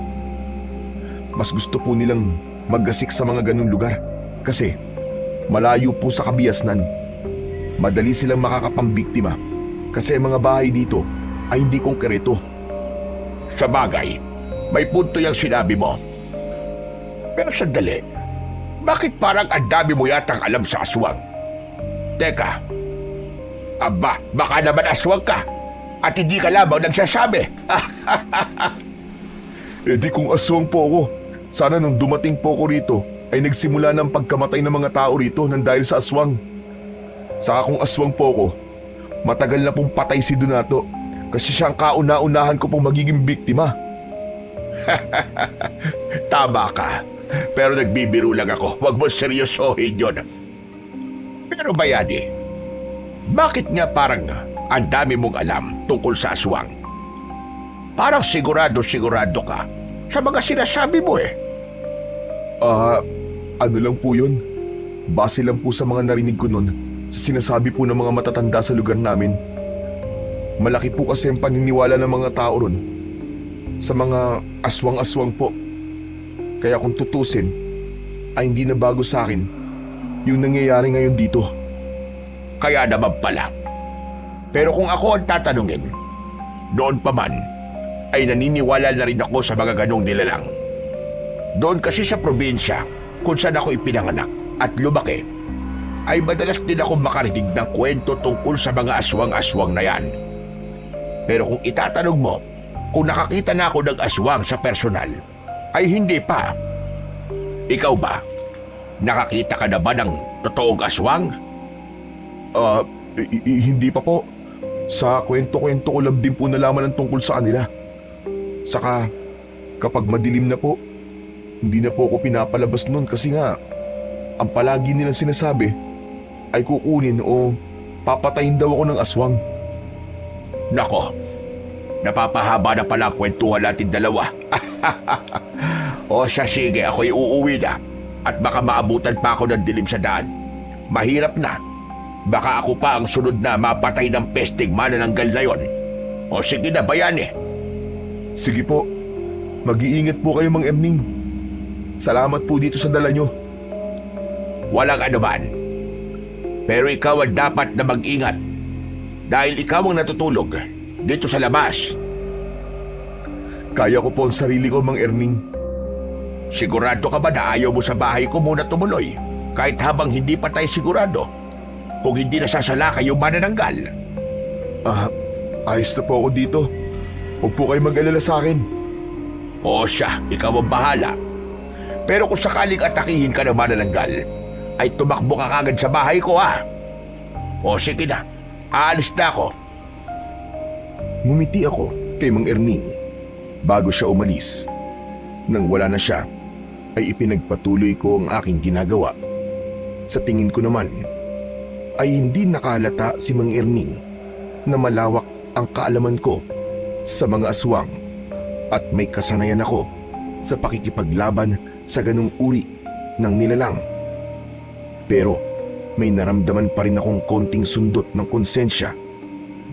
Mas gusto po nilang maggasik sa mga ganong lugar kasi malayo po sa kabiasnan. Madali silang makakapambiktima kasi ang mga bahay dito ay hindi konkreto. Sa bagay, may punto yung sinabi mo. Pero sandali, bakit parang ang dami mo yatang alam sa aswang? Teka, baka naman aswang ka at hindi ka lamang nagsasabi. Di kung aswang po ako, sana nung dumating po ako rito ay nagsimula ng pagkamatay ng mga tao rito nang dahil sa aswang. Saka kung aswang po ako, matagal na pong patay si Donato kasi siyang kauna-unahan ko pong magiging biktima. Tama ka, pero nagbibiro lang ako. Huwag mo seryosohin yun. Pero Bayani, bakit nga parang ang dami mong alam tungkol sa aswang? Parang sigurado-sigurado ka sa mga sinasabi mo eh. Ano lang po yun? Base lang po sa mga narinig ko nun sa sinasabi po ng mga matatanda sa lugar namin. Malaki po kasi ang paniniwala ng mga tao ron sa mga aswang-aswang po. Kaya kung tutusin, ay hindi na bago sa akin yung nangyayari ngayon dito. Kaya naman pala. Pero kung ako ang tatanungin, noon pa man, ay naniniwala na rin ako sa mga ganong nilalang. Doon kasi sa probinsya, kung saan ako ipinanganak at lumaki, ay madalas din ako makarinig ng kwento tungkol sa mga aswang-aswang na yan. Pero kung itatanong mo, kung nakakita na ako ng aswang sa personal, ay hindi pa. Ikaw ba? Nakakita ka na ba ng totoong aswang? Hindi pa po. Sa kwento-kwento ko lang din po nalaman ang tungkol sa kanila. Saka kapag madilim na po, hindi na po ako pinapalabas nun kasi nga ang palagi nilang sinasabi ay kukunin o papatayin daw ako ng aswang. Nako, napapahaba na pala ang kwentuhan natin dalawa. O siya, sige, ako'y uuwi na. At baka maabutan pa ako ng dilim sa daan. Mahirap na. Baka ako pa ang sunod na mapatay ng pesting manananggal na yon. O sige na, bayani. Sige po. Mag-iingat po kayo, Mang Erning. Salamat po dito sa dala nyo. Walang anuman. Pero ikaw ang dapat na mag-ingat. Dahil ikaw ang natutulog dito sa labas. Kaya ko po ang sarili ko, Mang Erning. Sigurado ka ba na ayaw mo sa bahay ko muna tumuloy? Kahit habang hindi pa tayo sigurado. Kung hindi nasasalakay yung manananggal. Ayos na po ako dito. Huwag po kayo mag-alala sa akin. O siya, ikaw ang bahala. Pero kung sakaling atakihin ka ng manananggal, ay tumakbo ka kagad sa bahay ko, ha? O sige na, aalis na ako. Ngumiti ako kay Mang Erning bago siya umalis. Nang wala na siya, ay ipinagpatuloy ko ang aking ginagawa. Sa tingin ko naman, ay hindi nakalata si Mang Erning na malawak ang kaalaman ko sa mga aswang at may kasanayan ako sa pakikipaglaban sa ganung uri ng nilalang. Pero may naramdaman pa rin akong konting sundot ng konsensya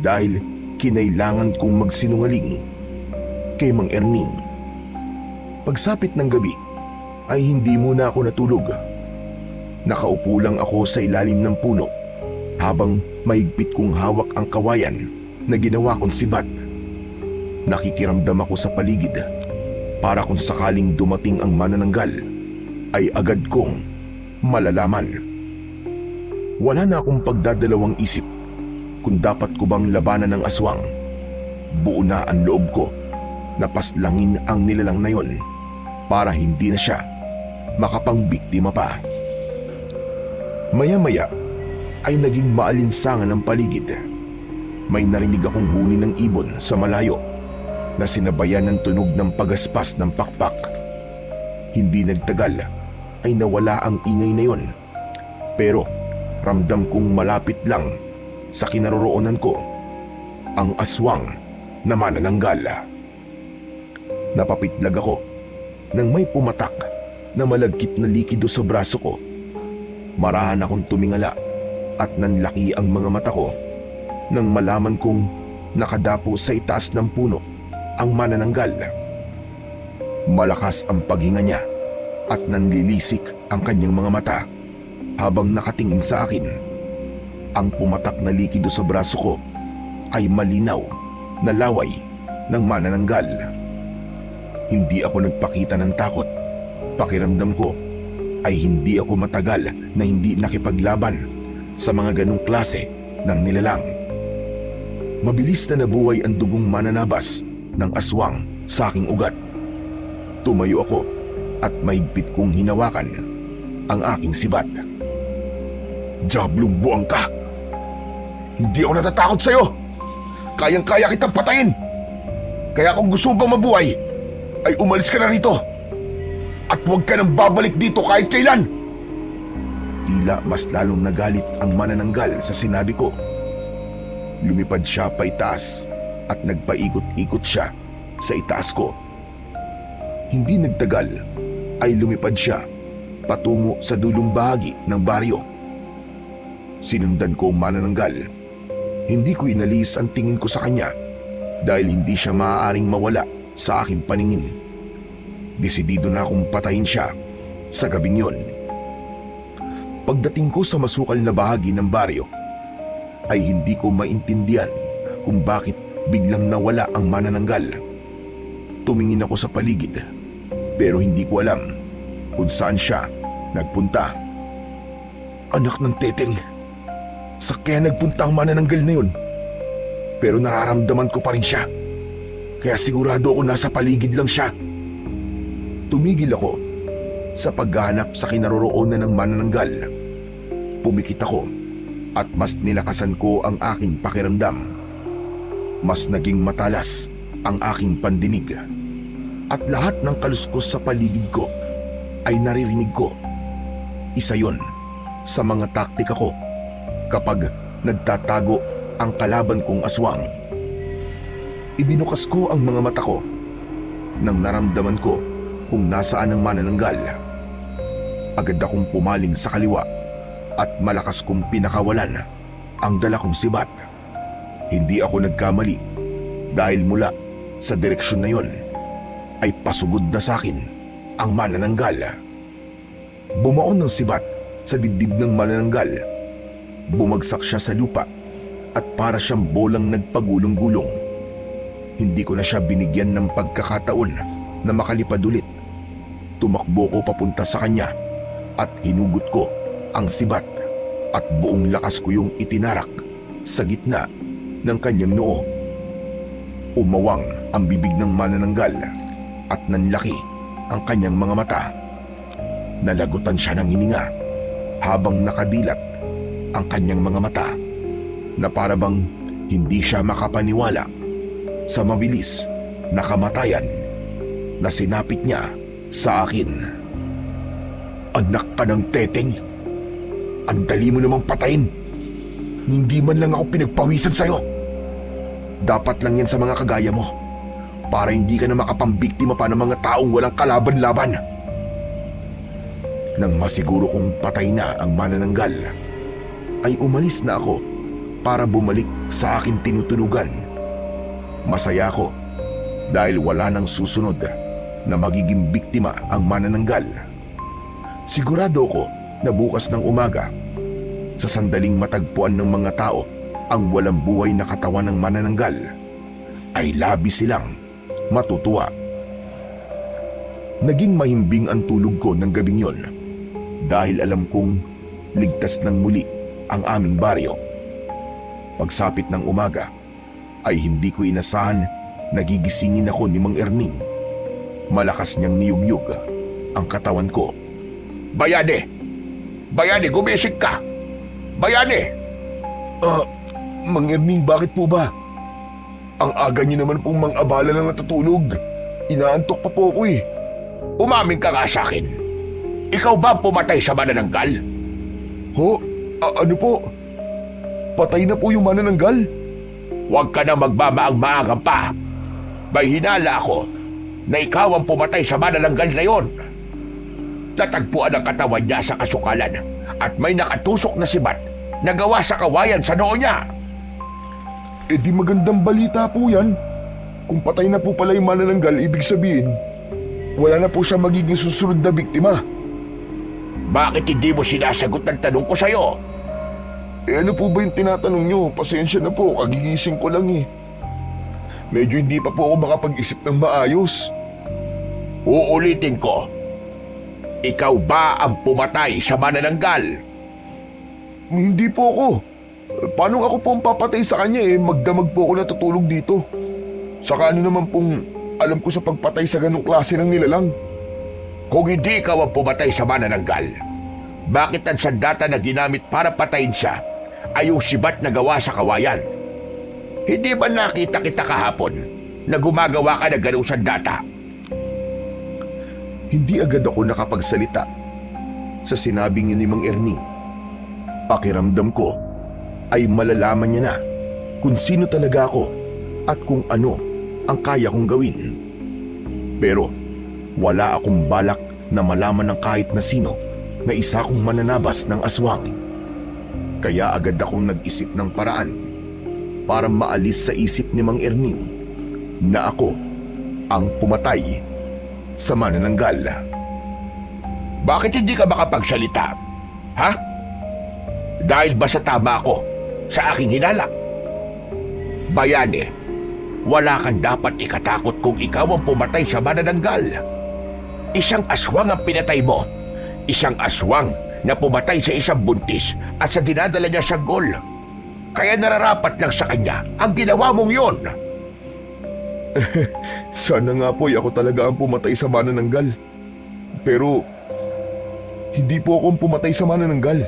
dahil kinailangan kong magsinungaling kay Mang Erning. Pagsapit ng gabi ay hindi muna ako natulog. Nakaupo lang ako sa ilalim ng puno habang mahigpit kong hawak ang kawayan na ginawa kong sibat. Nakikiramdam ako sa paligid para kung sakaling dumating ang manananggal ay agad kong malalaman. Wala na akong pagdadalawang isip kung dapat ko bang labanan ng aswang. Buo na ang loob ko na paslangin ang nilalang na yon para hindi na siya makapangbiktima pa. Maya-maya ay naging maalinsangan ang paligid. May narinig akong huni ng ibon sa malayo na sinabayan ng tunog ng pagaspas ng pakpak. Hindi nagtagal ay nawala ang ingay na yon. Pero ramdam kong malapit lang sa kinaroroonan ko ang aswang na manananggal. Napapitlag ako nang may pumatak na malagkit na likido sa braso ko. Marahan akong tumingala at nanlaki ang mga mata ko nang malaman kong nakadapo sa itaas ng puno ang manananggal. Malakas ang paghinga niya at nanlilisik ang kanyang mga mata habang nakatingin sa akin. Ang pumatak na likido sa braso ko ay malinaw na laway ng manananggal. Hindi ako nagpakita ng takot. Pakiramdam ko ay hindi ako matagal na hindi nakipaglaban sa mga ganong klase ng nilalang. Mabilis na nabuhay ang dugong mananabas ng aswang sa aking ugat. Tumayo ako at mahigpit kong hinawakan ang aking sibat. Diablong buwang ka! Hindi ako natatakot sa'yo! Kayang-kaya kitang patayin! Kaya kung gusto mo bang mabuhay, ay umalis ka na rito! At huwag ka nang babalik dito kahit kailan! Tila mas lalong nagalit ang manananggal sa sinabi ko. Lumipad siya pa itaas at nagpaikot-ikot siya sa itaas ko. Hindi nagtagal ay lumipad siya patungo sa dulong bahagi ng baryo. Sinundan ko ang manananggal. Hindi ko inalis ang tingin ko sa kanya dahil hindi siya maaaring mawala sa aking paningin. Desidido na akong patayin siya sa gabing yon. Pagdating ko sa masukal na bahagi ng baryo, ay hindi ko maintindihan kung bakit biglang nawala ang manananggal. Tumingin ako sa paligid, pero hindi ko alam kung saan siya nagpunta. Anak ng teteng, sa kaya nagpunta ang manananggal na yun. Pero nararamdaman ko pa rin siya, kaya sigurado ako nasa paligid lang siya. Tumigil ako sa paghahanap sa kinaroroonan ng manananggal. Pumikit ako at mas nilakasan ko ang aking pakiramdam. Mas naging matalas ang aking pandinig. At lahat ng kaluskos sa paligid ko ay naririnig ko. Isa yon sa mga taktika ko kapag nagtatago ang kalaban kong aswang. Ibinukas ko ang mga mata ko nang naramdaman ko kung nasaan ang manananggal. Agad akong pumaling sa kaliwa at malakas kong pinakawalan ang dala kong sibat. Hindi ako nagkamali dahil mula sa direksyon na yon ay pasugod na sa akin ang manananggal. Bumaon ng sibat sa dibdib ng manananggal. Bumagsak siya sa lupa at para siyang bolang nagpagulong-gulong. Hindi ko na siya binigyan ng pagkakataon na makalipad ulit. Tumakbo ko papunta sa kanya at hinugot ko ang sibat at buong lakas ko yung itinarak sa gitna ng kanyang noo. Umawang ang bibig ng manananggal at nanlaki ang kanyang mga mata. Nalagutan siya ng hininga habang nakadilat ang kanyang mga mata na parabang hindi siya makapaniwala sa mabilis na kamatayan na sinapit niya sa akin. Anak ka ng teteng, ang dali mo namang patayin. Hindi man lang ako pinagpawisan sa'yo. Dapat lang yan sa mga kagaya mo para hindi ka na makapambiktima pa ng mga taong walang kalaban-laban. Nang masiguro kong patay na ang manananggal, ay umalis na ako para bumalik sa aking tinutulugan. Masaya ako dahil wala nang susunod na magiging biktima ang manananggal. Sigurado ko na bukas ng umaga, sa sandaling matagpuan ng mga tao ang walang buhay na katawan ng manananggal, ay labis silang matutuwa. Naging mahimbing ang tulog ko ng gabing yon dahil alam kong ligtas ng muli ang aming baryo. Pagsapit ng umaga ay hindi ko inasahan na gigisingin ako ni Mang Erning. Malakas niyang niyugyug ang katawan ko. Bayani! Bayani, gumising ka! Bayani! Mang Erning, bakit po ba? Ang aga niyo naman pong mang-abala na natutulog. Inaantok pa po ako eh. Umamin ka nga sa akin. Ikaw ba ang pumatay sa manananggal? Ho? Ano po? Patay na po yung manananggal? Huwag ka na magmamaang-maangang pa. May hinala ako na ikaw ang pumatay sa manananggal na yon. Natagpuan ang katawan niya sa kasukalan at may nakatusok na sibat na gawa sa kawayan sa noo niya. Eh di magandang balita po yan. Kung patay na po pala yung manananggal, ibig sabihin, wala na po siya magiging susunod na biktima. Bakit hindi mo sinasagot ng tanong ko sa'yo? Eh ano po ba yung tinatanong nyo? Pasensya na po, kagigising ko lang eh. Medyo hindi pa po ako makapag-isip ng maayos. Uulitin ko. Ikaw ba ang pumatay sa manananggal? Hindi po ako. Paano ako po ang papatay sa kanya eh? Magdamag po ako natutulog dito. Saka ano naman pong alam ko sa pagpatay sa ganong klase ng nilalang. Kung hindi ikaw ang pumatay sa manananggal, bakit ang sandata na ginamit para patayin siya ay yung sibat na gawa sa kawayan? Hindi ba nakita kita kahapon na gumagawa ka ng ganong sandata? Hindi agad ako nakapagsalita sa sinabing ni Mang Erning. Pakiramdam ko ay malalaman niya na kung sino talaga ako at kung ano ang kaya kong gawin. Pero wala akong balak na malaman ng kahit na sino na isa akong mananabas ng aswang. Kaya agad akong nag-isip ng paraan para maalis sa isip ni Mang Erning na ako ang pumatay sa manananggal. Bakit hindi ka makapagsalita? Ha? Dahil ba sa tama ako sa aking hinala? Bayani, wala kang dapat ikatakot kung ikaw ang pumatay sa manananggal. Isang aswang ang pinatay mo. Isang aswang na pumatay sa isang buntis at sa dinadala niya sanggol. Kaya nararapat lang sa kanya ang ginawa mong yon. Sana nga po ako talaga ang pumatay sa manananggal. Pero hindi po ako ang pumatay sa manananggal.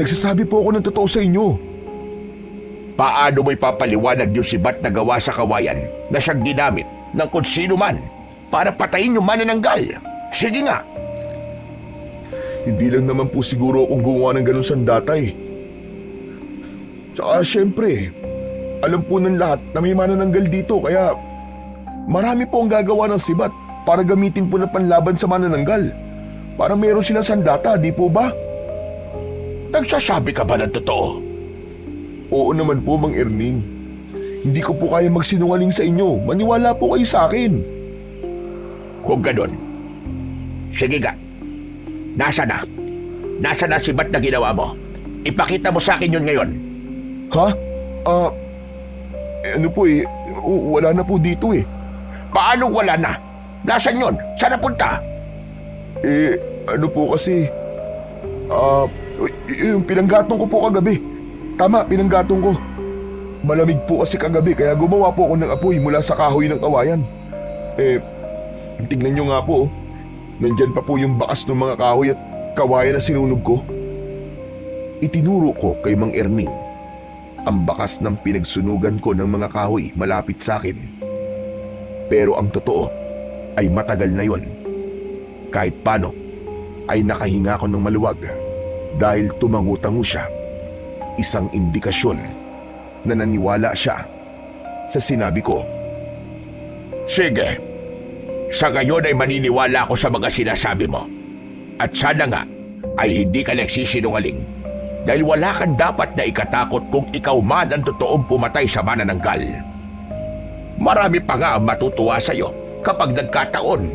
Nagsasabi po ako ng totoo sa inyo. Paano mo ipapaliwanag yung sibat na gawa sa kawayan na siyang ginamit ng kung sino man para patayin yung manananggal? Sige nga. Hindi lang naman po siguro akong gumawa ng ganun sandata eh. Tsaka syempre, Alam po ng lahat na may manananggal dito kaya marami po ang gagawa ng sibat para gamitin po na panlaban sa manananggal. Para meron silang sandata, di po ba? Nagsasabi ka ba ng totoo? Oo naman po, Mang Erning. Hindi ko po kaya magsinungaling sa inyo. Maniwala po kayo sa akin. Kung ganun, sige nga. Nasa na? Nasa na sibat na ginawa mo? Ipakita mo sa akin yun ngayon. Ha? Ano po wala na po dito eh. Paano wala na? Nasaan yun? Saan napunta? Ano po kasi, yung pinanggatong ko po kagabi. Tama, pinanggatong ko. Malamig po kasi kagabi kaya gumawa po ako ng apoy mula sa kahoy ng kawayan. Tingnan nyo nga po, nandyan pa po yung bakas ng mga kahoy at kawayan na sinunog ko. Itinuro ko kay Mang Erning ang bakas ng pinagsunugan ko ng mga kahoy malapit sa akin. Pero ang totoo ay matagal na yon. Kahit paano ay nakahinga ko ng maluwag dahil tumangu-tango siya. Isang indikasyon na naniwala siya sa sinabi ko. Sige. Sa ngayon ay maniniwala ako sa mga sinasabi mo. At sana nga ay hindi ka nagsisinungaling. Dahil wala kang dapat na ikatakot kung ikaw man ang totoong pumatay sa manananggal. Marami pa nga ang matutuwa sa'yo kapag nagkataon.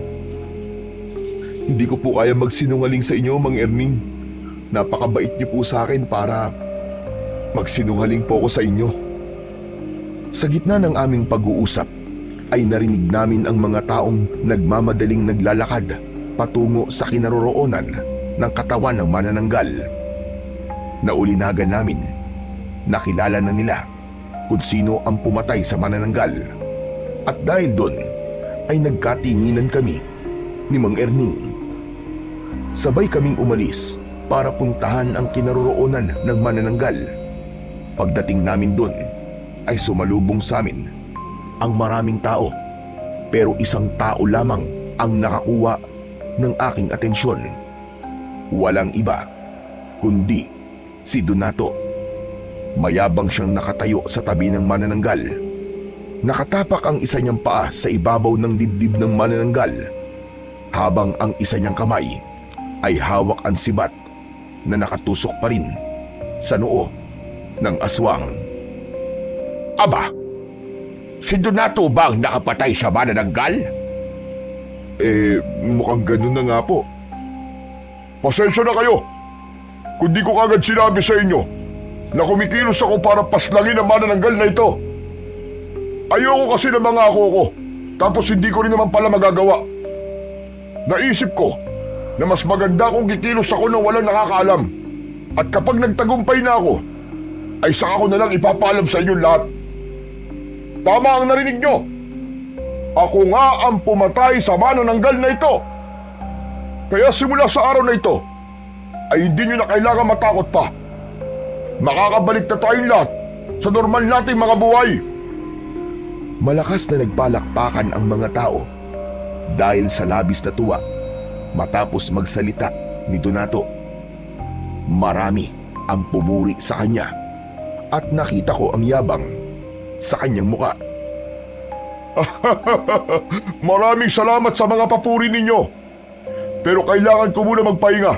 Hindi ko po kaya magsinungaling sa inyo, Mang Erning. Napakabait niyo po sa akin para magsinungaling po ako sa inyo. Sa gitna ng aming pag-uusap ay narinig namin ang mga taong nagmamadaling naglalakad patungo sa kinaroroonan ng katawan ng manananggal. Naulinagan namin, nakilala na nila kung sino ang pumatay sa manananggal. At dahil doon ay nagkatinginan kami ni Mang Erning. Sabay kaming umalis para puntahan ang kinaroroonan ng manananggal. Pagdating namin doon ay sumalubong sa amin ang maraming tao, pero isang tao lamang ang nakakuha ng aking atensyon. Walang iba kundi si Donato. Mayabang siyang nakatayo sa tabi ng manananggal. Nakatapak ang isa niyang paa sa ibabaw ng dibdib ng manananggal, habang ang isa niyang kamay ay hawak ang sibat na nakatusok pa rin sa noo ng aswang. Aba, si Donato ba ang nakapatay sa manananggal? Mukhang ganun na nga po. Pasensya na kayo kung di ko kagad sinabi sa inyo na kumikilos ako para paslangin ang manananggal na ito. Ayoko kasi ng mga ako ko, tapos hindi ko rin naman pala magagawa. Naisip ko na mas maganda kung kikilos ako nang walang nakakaalam. At kapag nagtagumpay na ako, ay saka ko na lang ipapaalam sa inyong lahat. Tama ang narinig nyo. Ako nga ang pumatay sa manananggal na ito. Kaya simula sa araw na ito, ay hindi nyo na kailangan matakot pa. Makakabalik na tayong lahat sa normal nating mga buhay. Malakas na nagpalakpakan ang mga tao dahil sa labis na tuwa matapos magsalita ni Donato. Marami ang pumuri sa kanya at nakita ko ang yabang sa kanyang muka. Maraming salamat sa mga papuri ninyo. Pero kailangan ko muna magpahinga.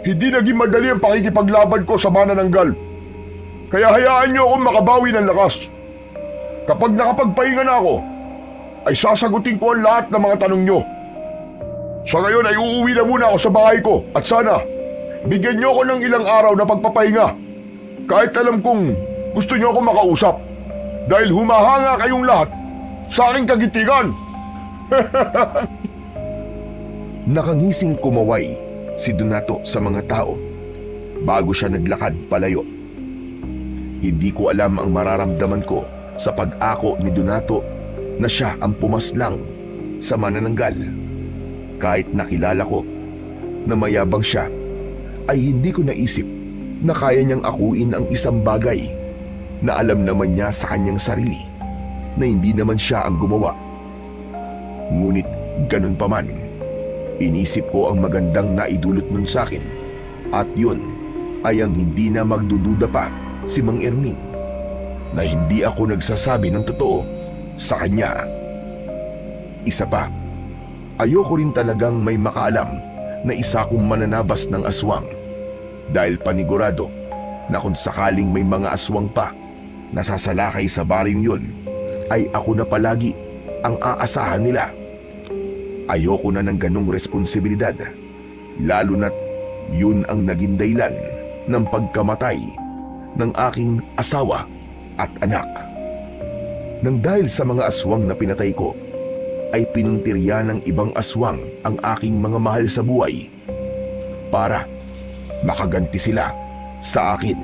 Hindi naging madali ang pakikipaglaban ko sa manananggal. Kaya hayaan niyo akong makabawi ng lakas. Kapag nakapagpahinga na ako, ay sasagutin ko ang lahat ng mga tanong niyo. Sa ngayon ay uuwi na muna ako sa bahay ko at sana bigyan niyo ako ng ilang araw na pagpapahinga. Kahit alam kong gusto niyo ako makausap. Dahil humahanga kayong lahat sa aking kagitigan. Nakangising kumaway si Donato sa mga tao bago siya naglakad palayo. Hindi ko alam ang mararamdaman ko sa pag-ako ni Donato na siya ang pumaslang sa manananggal. Kahit nakilala ko na mayabang siya, ay hindi ko naisip na kaya niyang akuin ang isang bagay na alam naman niya sa kanyang sarili na hindi naman siya ang gumawa. Ngunit ganun pa man, inisip ko ang magandang naidulot nun sa akin at yun ay ang hindi na magdududa pa si Mang Erning. na hindi ako nagsasabi ng totoo sa kanya. Isa pa, ayoko rin talagang may makaalam na isa akong mananabas ng aswang dahil panigurado na kung sakaling may mga aswang pa na sasalakay sa baring yun, ay ako na palagi ang aasahan nila. Ayoko na ng ganong responsibilidad, lalo na't yun ang naging dahilan ng pagkamatay ng aking asawa at anak. Nang dahil sa mga aswang na pinatay ko, ay pinuntirya ng ibang aswang ang aking mga mahal sa buhay para makaganti sila sa akin.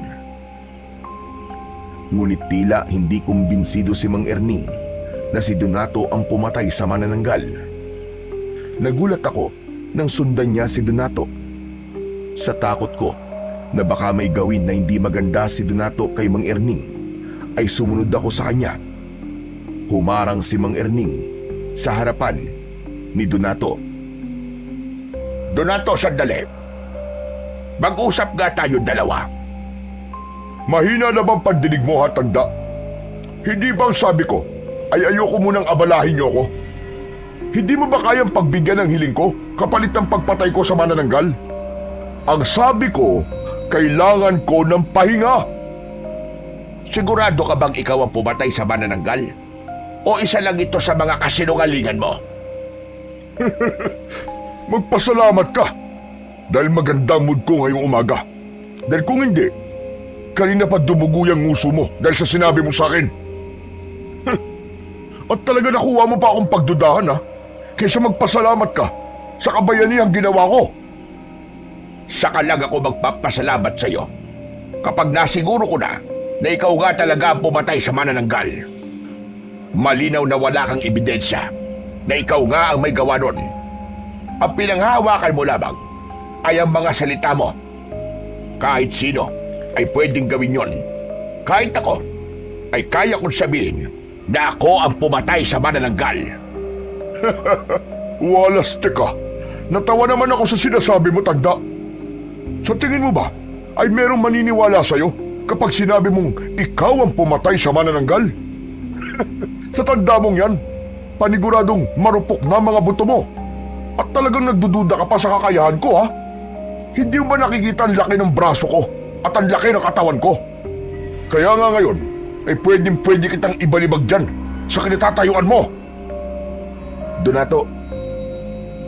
Ngunit tila hindi kumbinsido si Mang Erning na si Donato ang pumatay sa manananggal. Nagulat ako nang sundan niya si Donato. Sa takot ko na baka may gawin na hindi maganda si Donato kay Mang Erning, ay sumunod ako sa kanya. Humarang si Mang Erning sa harapan ni Donato. Donato, sandali. Mag-usap nga tayo dalawa. Mahina na bang pandinig mo, ha, tanda? Hindi bang sabi ko ay ayoko munang abalahin niyo ako? Hindi mo ba kayang pagbigyan ng hiling ko kapalit ng pagpatay ko sa manananggal? Ang sabi ko, kailangan ko ng pahinga. Sigurado ka bang ikaw ang pumatay sa manananggal? O isa lang ito sa mga kasinungalingan mo? Magpasalamat ka dahil maganda mood ko ngayong umaga. Dahil kung hindi, kanina pa dumugo yung nguso mo dahil sa sinabi mo sa akin. At talaga nakuha mo pa akong pagdudahan, ha? Kaysa magpasalamat ka sa kabayaniang ginawa ko. Saka lang ako magpapasalamat sa iyo kapag nasiguro ko na ikaw nga talaga ang pumatay sa manananggal. Malinaw na wala kang ebidensya na ikaw nga ang may gawa nun. Ang pinanghahawakan mo lamang ay ang mga salita mo. Kahit sino ay pwedeng gawin yon. Kahit ako ay kaya kong sabihin na ako ang pumatay sa manananggal. Walas, teka. Natawa naman ako sa sinasabi mo, tanda. Sa tingin mo ba ay merong maniniwala sa'yo kapag sinabi mong ikaw ang pumatay sa manananggal? Sa tanda mong yan, paniguradong marupok na mga buto mo. At talagang nagdududa ka pa sa kakayahan ko, ha? Hindi mo ba nakikita ang laki ng braso ko at ang laki ng katawan ko? Kaya nga ngayon, ay pwede kitang ibalibag dyan sa kinatatayuan mo. Donato,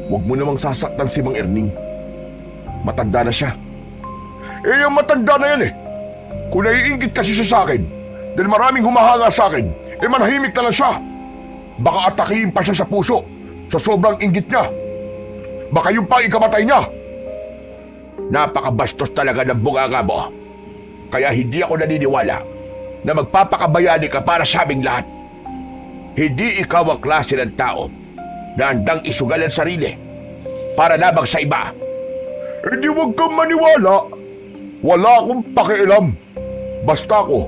huwag mo namang sasaktan si Mang Erning. Matanda na siya. Eh, yung matanda na yan eh. Kung naiingit kasi siya sa akin, dahil maraming humahanga sa akin, eh manahimik na lang siya. Baka atakihin pa siya sa puso sa sobrang inggit niya. Baka yung pa ikamatay niya. Napakabastos talaga ng bunganga mo. Kaya hindi ako naniniwala na magpapakabayani ka para sa aming lahat. Hindi ikaw ang klase ng tao na handang isugal ang sarili para lamang sa iba. Eh di huwag kang maniwala. Wala akong pakialam. Basta ako,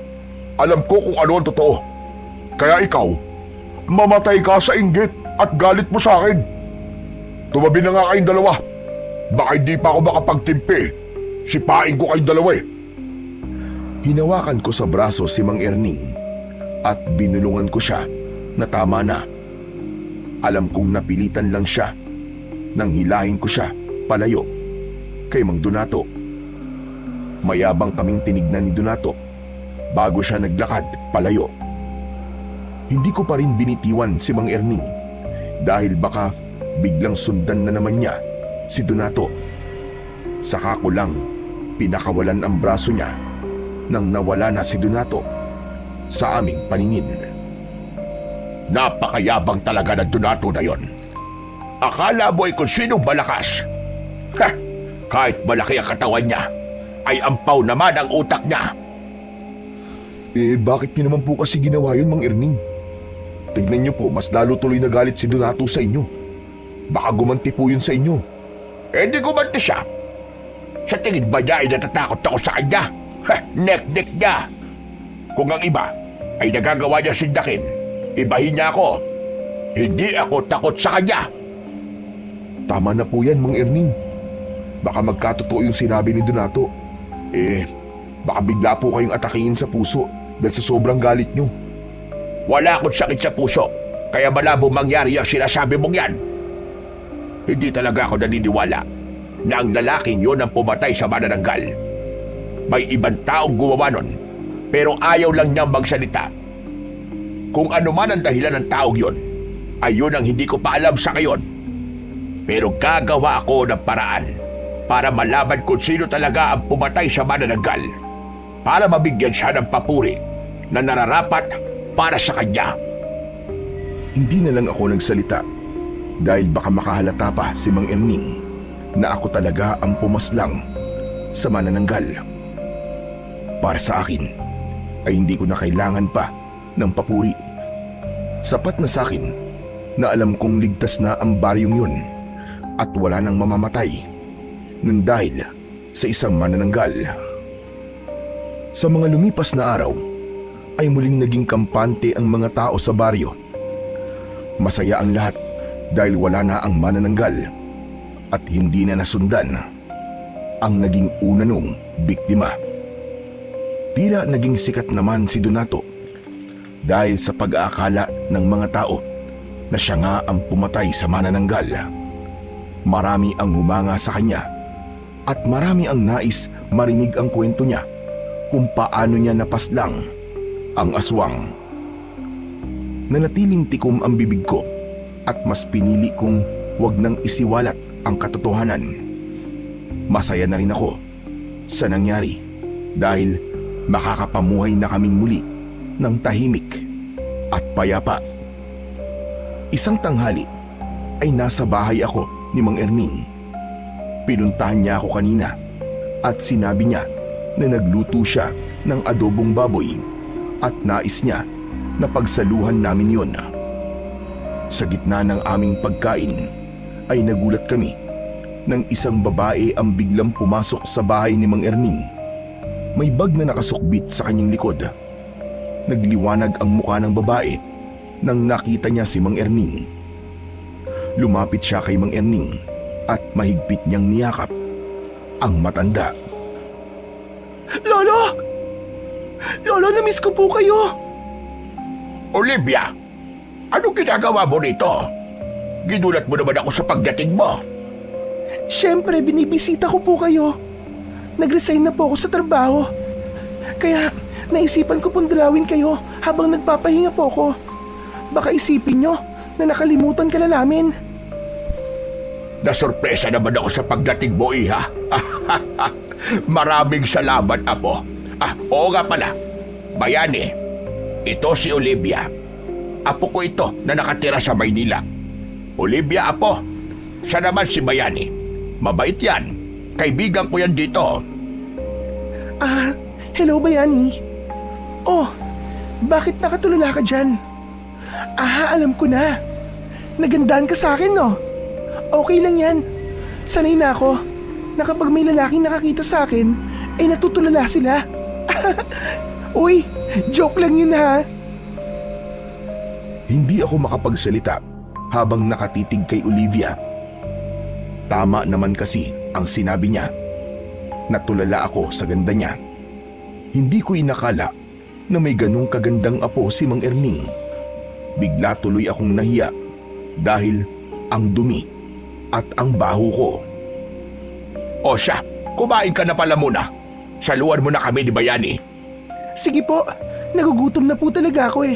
alam ko kung ano ang totoo. Kaya ikaw, mamatay ka sa inggit at galit mo sa akin. Tumabi na nga kayong dalawa. Baka hindi pa ako makapagtimpi. Sipain ko kayong dalawa eh. Hinawakan ko sa braso si Mang Erning at binulungan ko siya na tama na. Alam kong napilitan lang siya nang hilahin ko siya palayo kay Mang Donato. Mayabang kaming tinignan ni Donato bago siya naglakad palayo. Hindi ko pa rin binitiwan si Mang Erning dahil baka biglang sundan na naman niya si Donato. Saka ko lang pinakawalan ang braso niya nang nawala na si Donato sa aming paningin. Napakayabang talaga ng Donato na yon. Akala mo ay kung sinong malakas. Ha! Kahit malaki ang katawan niya, ay ampaw naman ang utak niya. Eh bakit niyo naman po kasi ginawa yun, Mang Erning? Tignan niyo po, mas lalo tuloy na galit si Donato sa inyo. Baka gumanti po yun sa inyo. Eh di gumanti siya. Sa tingin ba niya ay natatakot ako sa kanya? Ha! Nek-nek niya. Kung ang iba ay nagagawa niya sindakin, ibahin niya ako. Hindi ako takot sa kanya. Tama na po yan, Mang Erning. Baka magkatotoo yung sinabi ni Donato. Eh, baka bigla po kayong atakihin sa puso dahil sa sobrang galit nyo. Wala akong sakit sa puso, kaya malabo mangyari ang sinasabi mong yan. Hindi talaga ako naniniwala na ang lalaking yun ang pumatay sa manananggal. May ibang taong gumawa nun, pero ayaw lang niyang magsalita. Kung ano man ang dahilan ng taong yun, ay yun ang hindi ko pa alam sa ngayon. Pero gagawa ako ng paraan para malaman kung sino talaga ang pumatay sa manananggal, para mabigyan siya ng papuri na nararapat para sa kanya. Hindi na lang ako nagsalita dahil baka makahalata pa si Mang Erning na ako talaga ang pumaslang sa manananggal. Para sa akin ay hindi ko na kailangan pa ng papuri. Sapat na sa akin na alam kong ligtas na ang baryong yun at wala nang mamamatay nang dahil sa isang manananggal. Sa mga lumipas na araw ay muling naging kampante ang mga tao sa baryo. Masaya ang lahat dahil wala na ang manananggal at hindi na nasundan ang naging una nung biktima. Tila naging sikat naman si Donato dahil sa pag-aakala ng mga tao na siya nga ang pumatay sa manananggal. Marami ang humanga sa kanya at marami ang nais marinig ang kwento niya kung paano niya napaslang ang aswang. Nanatiling tikom ang bibig ko at mas pinili kong wag nang isiwalat ang katotohanan. Masaya na rin ako sa nangyari dahil makakapamuhay na kaming muli ng tahimik at payapa. Isang tanghali ay nasa bahay ako ni Mang Erning. Pinuntahan niya ako kanina at sinabi niya na nagluto siya ng adobong baboy at nais niya na pagsaluhan namin yon. Sa gitna ng aming pagkain ay nagulat kami nang isang babae ang biglang pumasok sa bahay ni Mang Erning. May bag na nakasukbit sa kanyang likod. Nagliwanag ang mukha ng babae nang nakita niya si Mang Erning. Lumapit siya kay Mang Erning at mahigpit niyang niyakap ang matanda. Lolo! Lolo, namiss ko po kayo! Olivia, anong ginagawa mo rito? Ginulat mo naman ako sa pagdating mo. Siyempre, binibisita ko po kayo. Nag-resign na po ako sa trabaho. Kaya naisipan ko pong dalawin kayo habang nagpapahinga po ako. Baka isipin nyo na nakalimutan ka na namin. Nasurpresa naman ako sa pagdating mo, iha. Maraming salamat, apo. Oo nga pala. Bayani, ito si Olivia. Apo ko ito na nakatira sa Maynila. Olivia, apo. Siya naman si Bayani. Mabait yan. Kaibigan ko yan dito. Hello Bayani. Oh, bakit nakatulala ka dyan? Alam ko na. Nagandaan ka sa akin, no? Okay lang yan. Sanay na ako na kapag may lalaking nakakita sa akin, ay natutulala sila. Uy, joke lang yun ha. Hindi ako makapagsalita habang nakatitig kay Olivia. Tama naman kasi ang sinabi niya. Natulala ako sa ganda niya. Hindi ko inakala na may ganong kagandang apo si Mang Erning. Bigla tuloy akong nahiya dahil ang dumi at ang baho ko. O siya, kumain ka na pala muna. Saluhan mo na kami ni Bayani. Sige po, nagugutom na po talaga ako eh.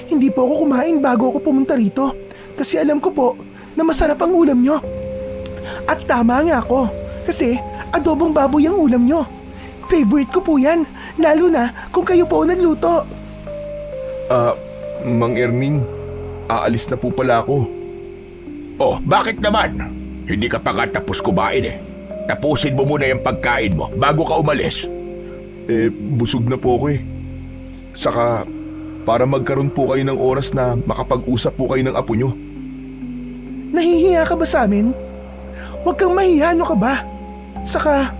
Hindi po ako kumain bago ako pumunta rito kasi alam ko po na masarap ang ulam nyo. At tama nga ako kasi adobong baboy ang ulam nyo. Favorite ko po yan, lalo na kung kayo po nagluto. Mang Erning, aalis na po pala ako. Oh, bakit naman? Hindi ka pa nga tapos kumain eh. Tapusin mo muna yung pagkain mo bago ka umalis. Busog na po ako eh. Saka, para magkaroon po kayo ng oras na makapag-usap po kayo ng apo nyo. Nahihiya ka ba sa amin? Huwag kang mahiya, ano ka ba? Saka,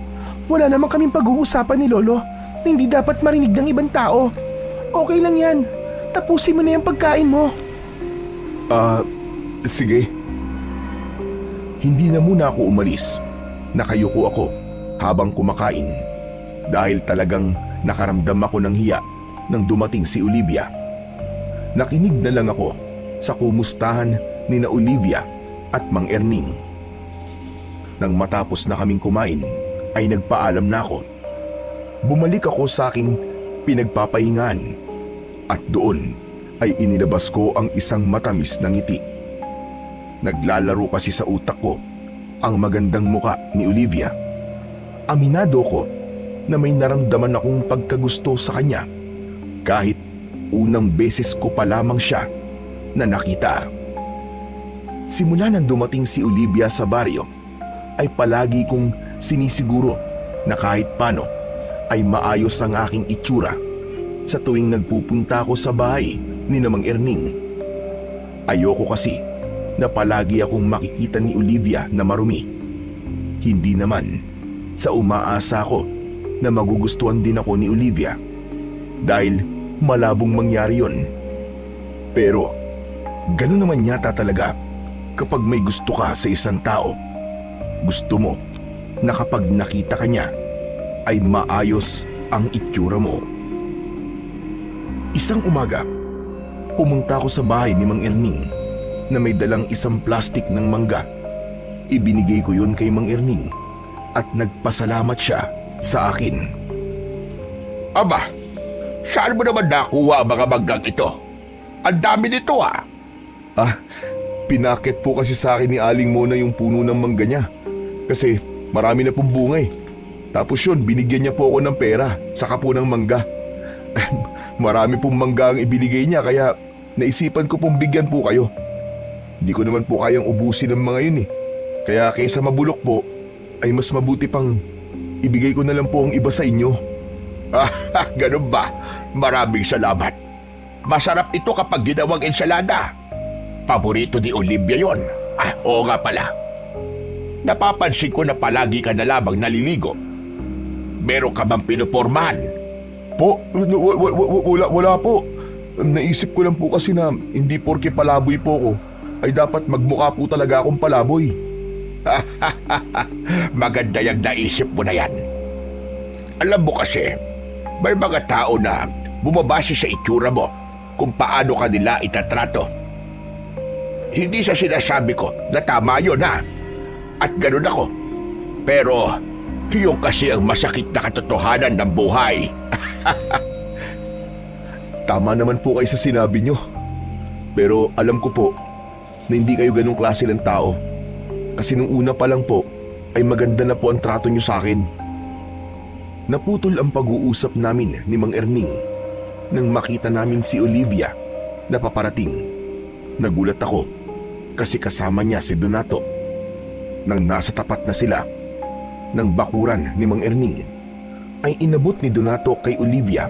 wala namang kaming pag-uusapan ni Lolo na hindi dapat marinig ng ibang tao. Okay lang yan. Tapusin mo na yung pagkain mo. Sige. Hindi na muna ako umalis. Nakayuko ako habang kumakain dahil talagang nakaramdam ako ng hiya nang dumating si Olivia. Nakinig na lang ako sa kumustahan ni na Olivia at Mang Erning. Nang matapos na kaming kumain ay nagpaalam na ako. Bumalik ako sa aking pinagpapahingaan at doon ay inilabas ko ang isang matamis na ngiti. Naglalaro kasi sa utak ko ang magandang muka ni Olivia. Aminado ko na may naramdaman akong pagkagusto sa kanya kahit unang beses ko pa lamang siya na nakita. Simula nang dumating si Olivia sa baryo ay palagi kong sinisiguro na kahit paano ay maayos ang aking itsura sa tuwing nagpupunta ako sa bahay ni Mang Erning. Ayoko kasi na palagi akong makikita ni Olivia na marumi. Hindi naman sa umaasa ko na magugustuhan din ako ni Olivia dahil malabong mangyari yon. Pero gano'n naman yata talaga kapag may gusto ka sa isang tao. Gusto mo na kapag nakita ka niya ay maayos ang itsura mo. Isang umaga, pumunta ako sa bahay ni Mang Erning na may dalang isang plastik ng mangga. Ibinigay ko yun kay Mang Erning at nagpasalamat siya sa akin. Aba, saan mo naman nakuha ang mga manggang ito? Ang dami nito ah. Pinakit po kasi sa akin ni Aling Mona yung puno ng mangga niya. Kasi marami na pong bunga eh. Tapos yun, binigyan niya po ako ng pera, saka po ng mangga. Marami pong mangga ang ibinigay niya kaya naisipan ko pong bigyan po kayo. Hindi ko naman po kayang ubusin ng mga yun eh. Kaya kaysa mabulok po, ay mas mabuti pang ibigay ko na lang po ang iba sa inyo. Ganun ba? Maraming salamat. Masarap ito kapag ginawang ensalada. Paborito ni Olivia yon. Oo nga pala. Napapansin ko na palagi ka na lamang naliligo. Meron ka bang pinupormahan? Po, wala po. Naisip ko lang po kasi na hindi porke palaboy po ko, ay dapat magmukha po talaga akong palaboy. Maganda yung naisip mo na yan. Alam mo kasi, may mga tao na bumabase sa itsura mo kung paano ka nila itatrato. Hindi sa sinasabi ko na tama yun ha. At ganun ako. Pero yun kasi ang masakit na katotohanan ng buhay. Tama naman po kayo sa sinabi nyo. Pero alam ko po na hindi kayo ganong klase ng tao. Kasi nung una pa lang po ay maganda na po ang trato nyo sa akin. Naputol ang pag-uusap namin ni Mang Erning nang makita namin si Olivia na paparating. Nagulat ako kasi kasama niya si Donato. Nang nasa tapat na sila ng bakuran ni Mang Erning ay inabot ni Donato kay Olivia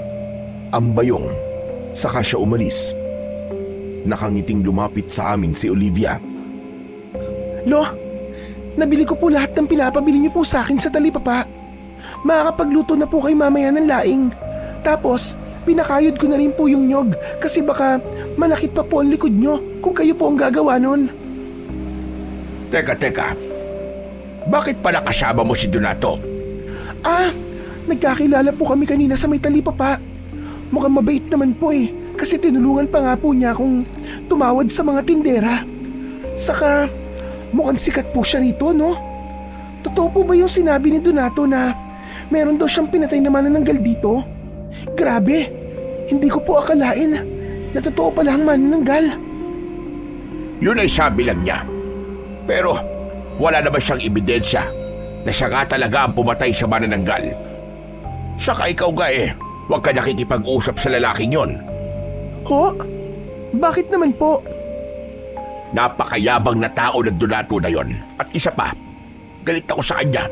ang bayong saka siya umalis. Nakangiting lumapit sa amin si Olivia. Lo, nabili ko po lahat ng pinapabili niyo po sa akin sa talipapa. Makakapagluto na po kay mamaya ng laing. Tapos, pinakayod ko na rin po yung nyog kasi baka manakit pa po ang likod niyo kung kayo po ang gagawa nun. Teka. Bakit pala kasama mo si Donato? Nagkakilala po kami kanina sa may talipapa. Mukhang mabait naman po eh. Kasi tinulungan pa nga po niya akong tumawad sa mga tindera. Saka, mukhang sikat po siya rito, no? Totoo po ba yung sinabi ni Donato na meron daw siyang pinatay na manananggal dito? Grabe, hindi ko po akalain na totoo pala ang manananggal. Yun ay sabi lang niya. Pero wala naman siyang ebidensya na siya nga talaga ang pumatay sa manananggal. Saka ikaw nga huwag ka nakikipag-usap sa lalaking yon. Ho? Bakit naman po? Napakayabang na tao ng Donato na yon. At isa pa, galit ako sa kanya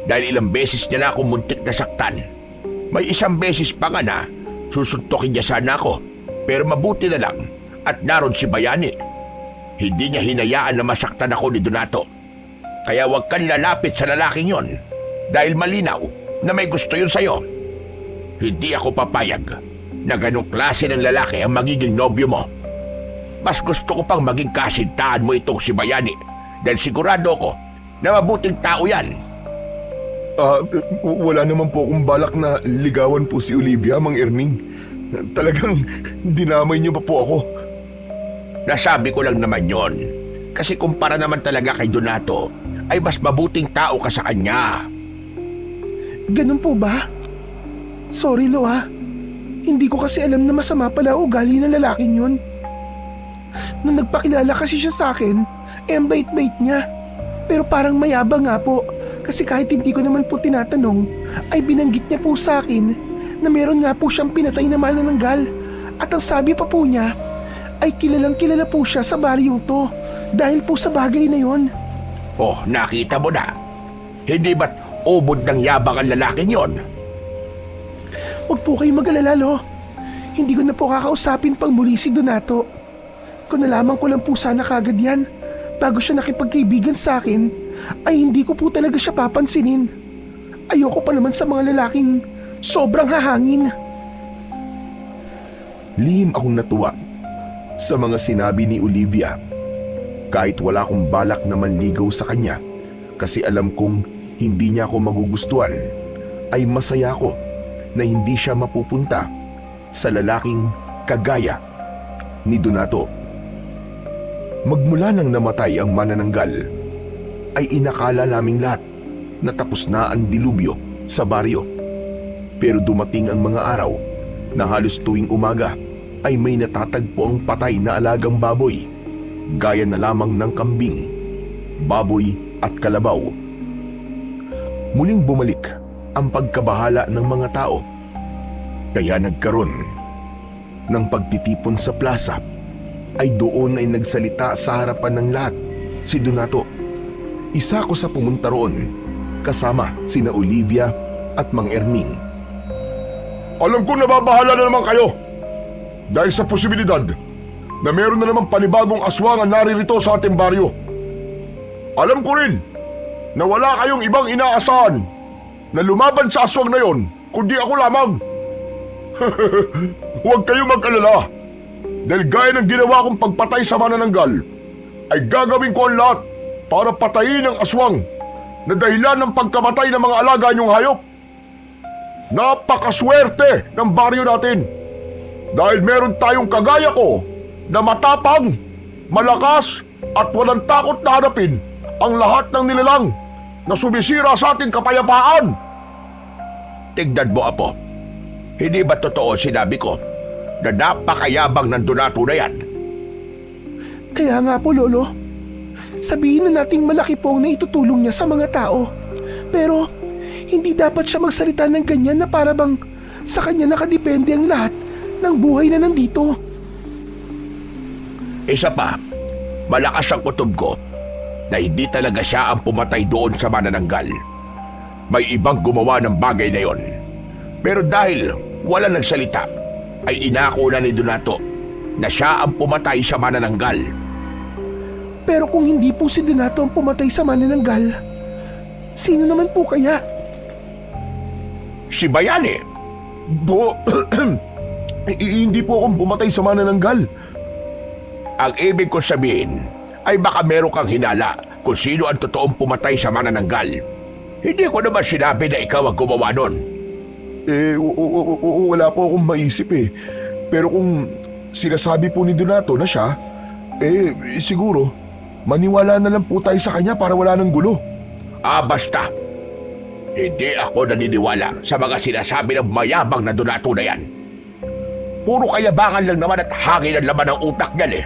dahil ilang beses niya na akong muntik na saktan. May isang beses pa nga na susuntokin niya sana ako, pero mabuti na lang at naroon si Bayani. Hindi niya hinayaan na masaktan ako ni Donato. Kaya huwag kang lalapit sa lalaking yon dahil malinaw na may gusto yun sa'yo. Hindi ako papayag na ganong klase ng lalaki ang magiging nobyo mo. Mas gusto ko pang maging kasintahan mo itong si Bayani dahil sigurado ko na mabuting tao yan. Wala naman po akong balak na ligawan po si Olivia, Mang Erning. Talagang dinamay niyo pa po ako. Nasabi ko lang naman yon. Kasi kumpara naman talaga kay Donato, ay mas mabuting tao ka sa kanya. Ganun po ba? Sorry, Lo ha. Hindi ko kasi alam na masama pala ugali ng lalaking yun. Nung nagpakilala kasi siya sa akin, ang bait-bait niya. Pero parang mayabang nga po. Kasi kahit hindi ko naman po tinatanong, ay binanggit niya po sa akin na meron nga po siyang pinatay na manananggal. At ang sabi pa po niya, ay kilalang kilala po siya sa baryong to dahil po sa bagay na yon. Oh, nakita mo na. Hindi ba't ubod ng yabang ang lalaking yon? Huwag po kayong mag-alala, Lo. Hindi ko na po kakausapin pang muli si Donato. Kung nalaman ko lang po sana kagad yan, bago siya nakipagkaibigan sa akin, ay hindi ko po talaga siya papansinin. Ayoko pa naman sa mga lalaking sobrang hahangin. Lihim akong natuwa sa mga sinabi ni Olivia. Kahit wala akong balak na manligaw sa kanya kasi alam kong hindi niya ako magugustuhan, ay masaya ako na hindi siya mapupunta sa lalaking kagaya ni Donato. Magmula nang namatay ang manananggal, ay inakala naming lahat na tapos na ang dilubyo sa baryo. Pero dumating ang mga araw na halos tuwing umaga ay may natatagpo ang patay na alagang baboy, gaya na lamang ng kambing, baboy at kalabaw. Muling bumalik ang pagkabahala ng mga tao, kaya nagkaroon ng pagtitipon sa plaza. Ay doon ay nagsalita sa harapan ng lahat si Donato. Isa ko sa pumunta roon kasama sina Olivia at Mang Erning. Alam ko nababahala na naman kayo dahil sa posibilidad na meron na naman panibagong aswang ang naririto sa ating baryo. Alam ko rin na wala kayong ibang inaasahan na lumaban sa aswang na yon kundi ako lamang. Huwag kayong mag-alala dahil gaya ng ginawa kong pagpatay sa manananggal ay gagawin ko ang lahat para patayin ang aswang na dahilan ng pagkamatay ng mga alaga niyong hayop. Napakaswerte ng baryo natin dahil meron tayong kagaya ko na matapang, malakas at walang takot na harapin ang lahat ng nilalang na sumisira sa ating kapayapaan. Tignan mo, Apo. Hindi ba totoo sinabi ko na napakayabang ng Donato na yan? Kaya nga po, Lolo. Sabihin na nating malaki po ang naitutulong niya sa mga tao. Pero hindi dapat siya magsalita ng ganyan na para bang sa kanya nakadepende ang lahat ng buhay na nandito. Isa pa, malakas ang kutob ko na hindi talaga siya ang pumatay doon sa manananggal. May ibang gumawa ng bagay na yon. Pero dahil wala nagsalita, ay inako na ni Donato na siya ang pumatay sa manananggal. Pero kung hindi po si Donato ang pumatay sa manananggal, sino naman po kaya? Si Bayani. Hindi po akong pumatay sa manananggal. Ang ibig kong sabihin ay baka meron kang hinala kung sino ang totoong pumatay sa manananggal. Hindi ko naman sinabi na ikaw ang gumawa nun. Wala po akong maisip eh. Pero kung sinasabi po ni Donato na siya, siguro maniwala na lang po tayo sa kanya para wala ng gulo. Basta. Hindi ako naniniwala sa mga sinasabi ng mayabang na Donato na yan. Puro kayabangan lang naman at hangin ang laman ng utak niyan eh.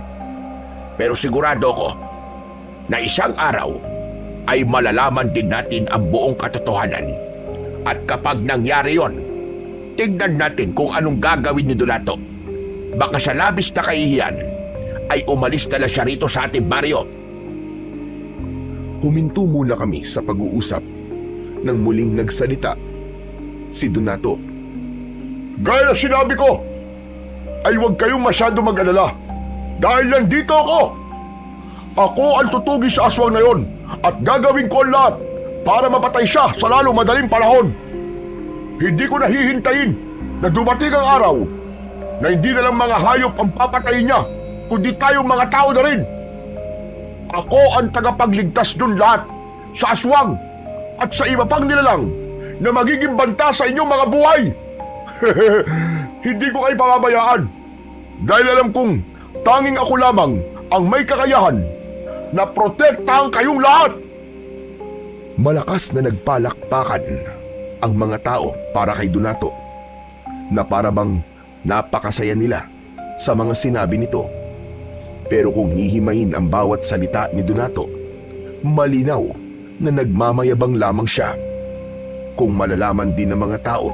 Pero sigurado ko na isang araw ay malalaman din natin ang buong katotohanan. At kapag nangyari yon, tignan natin kung anong gagawin ni Donato. Baka sa labis na kahihiyan ay umalis na lang siya rito sa ating baryo. Huminto muna kami sa pag-uusap nang muling nagsalita si Donato. Gaya na sinabi ko, ay huwag kayong masyado mag-alala. Dahil nandito ako. Ako ang tutugi sa aswang na yon at gagawin ko ang lahat para mapatay siya sa lalo madaling panahon. Hindi ko nahihintayin na dumating ang araw na hindi na lang mga hayop ang papatayin niya, kundi tayong mga tao na rin. Ako ang tagapagligtas dun lahat sa aswang at sa iba pang nilalang na magiging banta sa inyong mga buhay. hindi ko kayo pababayaan. Dahil alam kong tanging ako lamang ang may kakayahan na protektahan kayong lahat. Malakas na nagpalakpakan ang mga tao para kay Donato na para bang napakasaya nila sa mga sinabi nito. Pero kung hihimayin ang bawat salita ni Donato, malinaw na nagmamayabang lamang siya. Kung malalaman din ng mga tao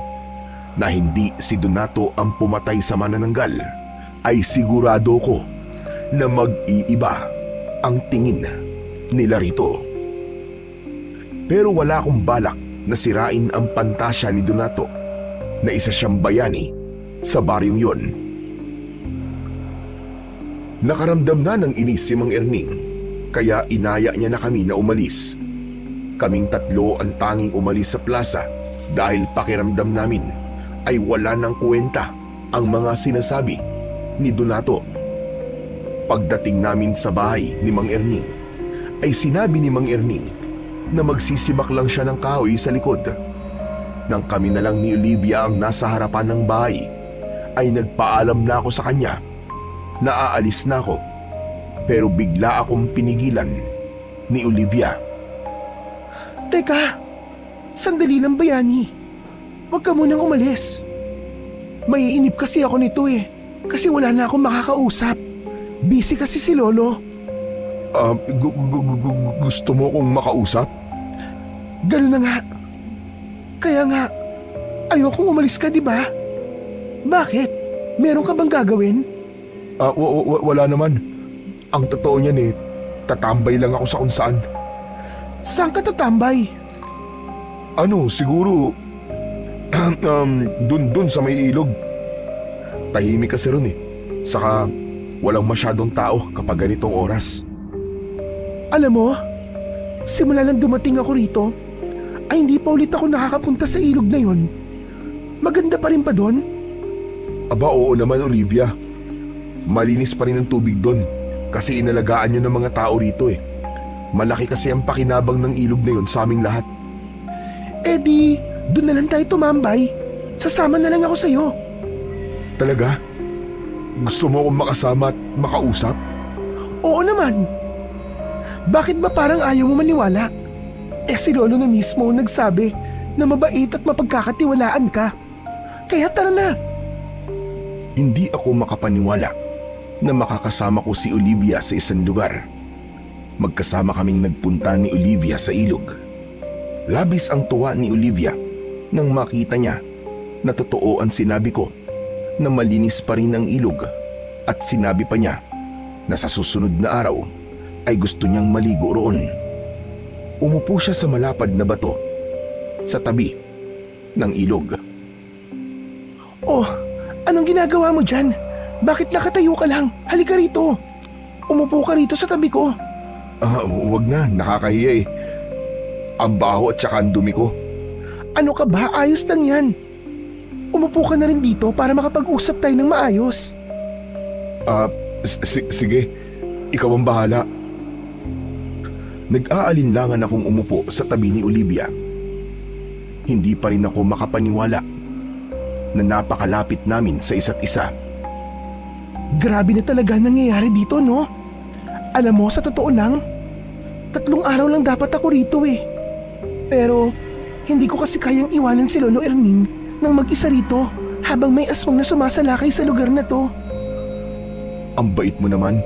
na hindi si Donato ang pumatay sa manananggal, ay sigurado ko na mag-iiba ang tingin nila rito. Pero wala akong balak na sirain ang pantasya ni Donato na isa siyang bayani sa baryong yon. Nakaramdam na ng inis si Mang Erning, kaya inaya niya na kami na umalis. Kaming tatlo ang tanging umalis sa plaza dahil pakiramdam namin ay wala ng kwenta ang mga sinasabi ni Donato. Pagdating namin sa bahay ni Mang Erning, ay sinabi ni Mang Erning na magsisibak lang siya ng kahoy sa likod. Nang kami na lang ni Olivia ang nasa harapan ng bahay, ay nagpaalam na ako sa kanya na aalis na ako. Pero bigla akong pinigilan ni Olivia. Teka, sandali lang bayani. Huwag ka munang umalis. Maiinip kasi ako nito kasi wala na akong makakausap. Busy kasi si Lolo. Gusto mo kong makausap? Ganun na nga. Kaya nga, ayokong umalis ka, di ba? Bakit? Meron ka bang gagawin? Wala naman. Ang totoo niyan tatambay lang ako sa kung saan. Saan ka tatambay? Siguro dun sa may ilog. Tahimik kasi ron Saka walang masyadong tao kapag ganitong oras. Alam mo, simula nang dumating ako rito, ay hindi pa ulit ako nakakapunta sa ilog na yon. Maganda pa rin ba doon? Aba, oo naman, Olivia. Malinis pa rin ang tubig doon kasi inalagaan yun ng mga tao rito Malaki kasi ang pakinabang ng ilog na yun sa aming lahat. Di, doon na lang tayo tumambay. Sasama na lang ako sa'yo. Talaga? Gusto mo akong makasama at makausap? Oo naman. Bakit ba parang ayaw mo maniwala? Si Lolo na mismo ang nagsabi na mabait at mapagkakatiwalaan ka. Kaya tara na. Hindi ako makapaniwala na makakasama ko si Olivia sa isang lugar. Magkasama kaming nagpunta ni Olivia sa ilog. Labis ang tuwa ni Olivia nang makita niya na totoo ang sinabi ko na malinis pa rin ang ilog, at sinabi pa niya na sa susunod na araw ay gusto niyang maligo roon. Umupo siya sa malapad na bato sa tabi ng ilog. Oh, anong ginagawa mo dyan? Bakit nakatayo ka lang? Halika rito. Umupo ka rito sa tabi ko. Huwag na, nakakahiya Ang baho at saka ang dumi ko. Ano ka ba? Ayos lang yan. Umupo ka na rin dito para makapag-usap tayo ng maayos. Sige, ikaw ang bahala. Nag-aalinlangan akong umupo sa tabi ni Olivia. Hindi pa rin ako makapaniwala na napakalapit namin sa isa't isa. Grabe na talaga nangyayari dito, no? Alam mo, sa totoo lang, 3 araw lang dapat ako rito Pero, hindi ko kasi kayang iwanan si Lolo Erning nang mag-isa rito habang may aswang na sumasalakay sa lugar na to. Ang bait mo naman.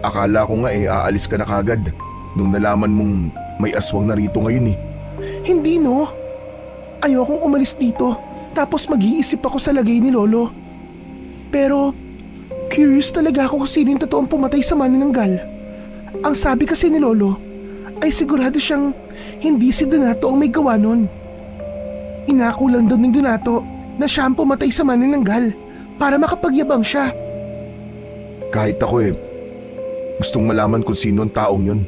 Akala ko nga aalis ka na kagad nung nalaman mong may aswang na rito ngayon Hindi, no? Ayokong umalis dito tapos mag-iisip ako sa lagay ni Lolo. Pero, curious talaga ako kung sino yung totoong pumatay sa manananggal. Ang sabi kasi ni Lolo ay sigurado siyang hindi si Donato ang may gawa nun. Inako lang daw ng Donato na siya ang pumatay sa manananggal para makapagyabang siya. Kahit ako gustong malaman kung sino ang taong yun.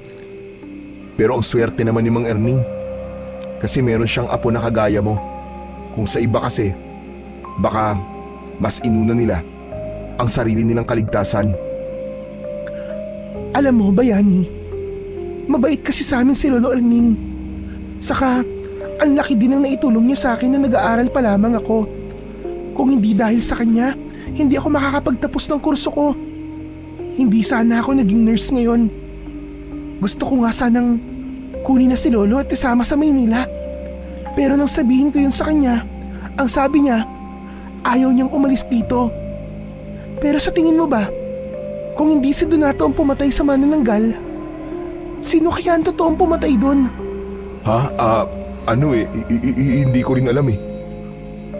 Pero ang swerte naman ni Mang Erning kasi meron siyang apo na kagaya mo. Kung sa iba kasi, baka mas inuna nila ang sarili nilang kaligtasan. Alam mo, Bayani, mabait kasi sa amin si Lolo Erning. Saka, ang laki din ang naitulong niya sa akin na nag-aaral pa lamang ako. Kung hindi dahil sa kanya, hindi ako makakapagtapos ng kurso ko. Hindi sana ako naging nurse ngayon. Gusto ko nga sanang kunin na si Lolo at isama sa Maynila. Pero nang sabihin ko yun sa kanya, ang sabi niya, ayaw niyang umalis dito. Pero sa tingin mo ba, kung hindi si Donato ang pumatay sa manananggal, sino kaya ang totoong pumatay doon? Hindi ko rin alam eh.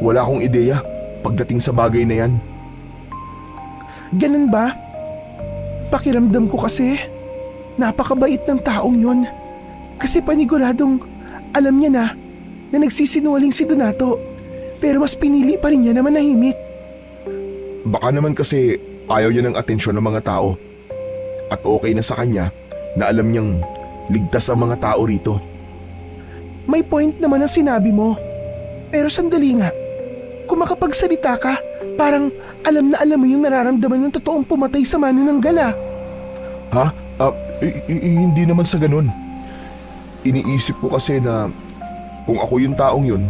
Wala akong ideya pagdating sa bagay na yan. Ganun ba? Pakiramdam ko kasi, napakabait ng taong yun. Kasi paniguradong alam niya na nagsisinungaling si Donato. Pero mas pinili pa rin niya na manahimik. Baka naman kasi ayaw niya ng atensyon ng mga tao. At okay na sa kanya na alam niyang ligtas ang mga tao rito. May point naman ang sinabi mo. Pero sandali nga, kung makapagsalita ka, parang alam na alam mo yung nararamdaman ng totoong pumatay sa manananggal. Hindi naman sa ganun. Iniisip ko kasi na kung ako yung taong yun,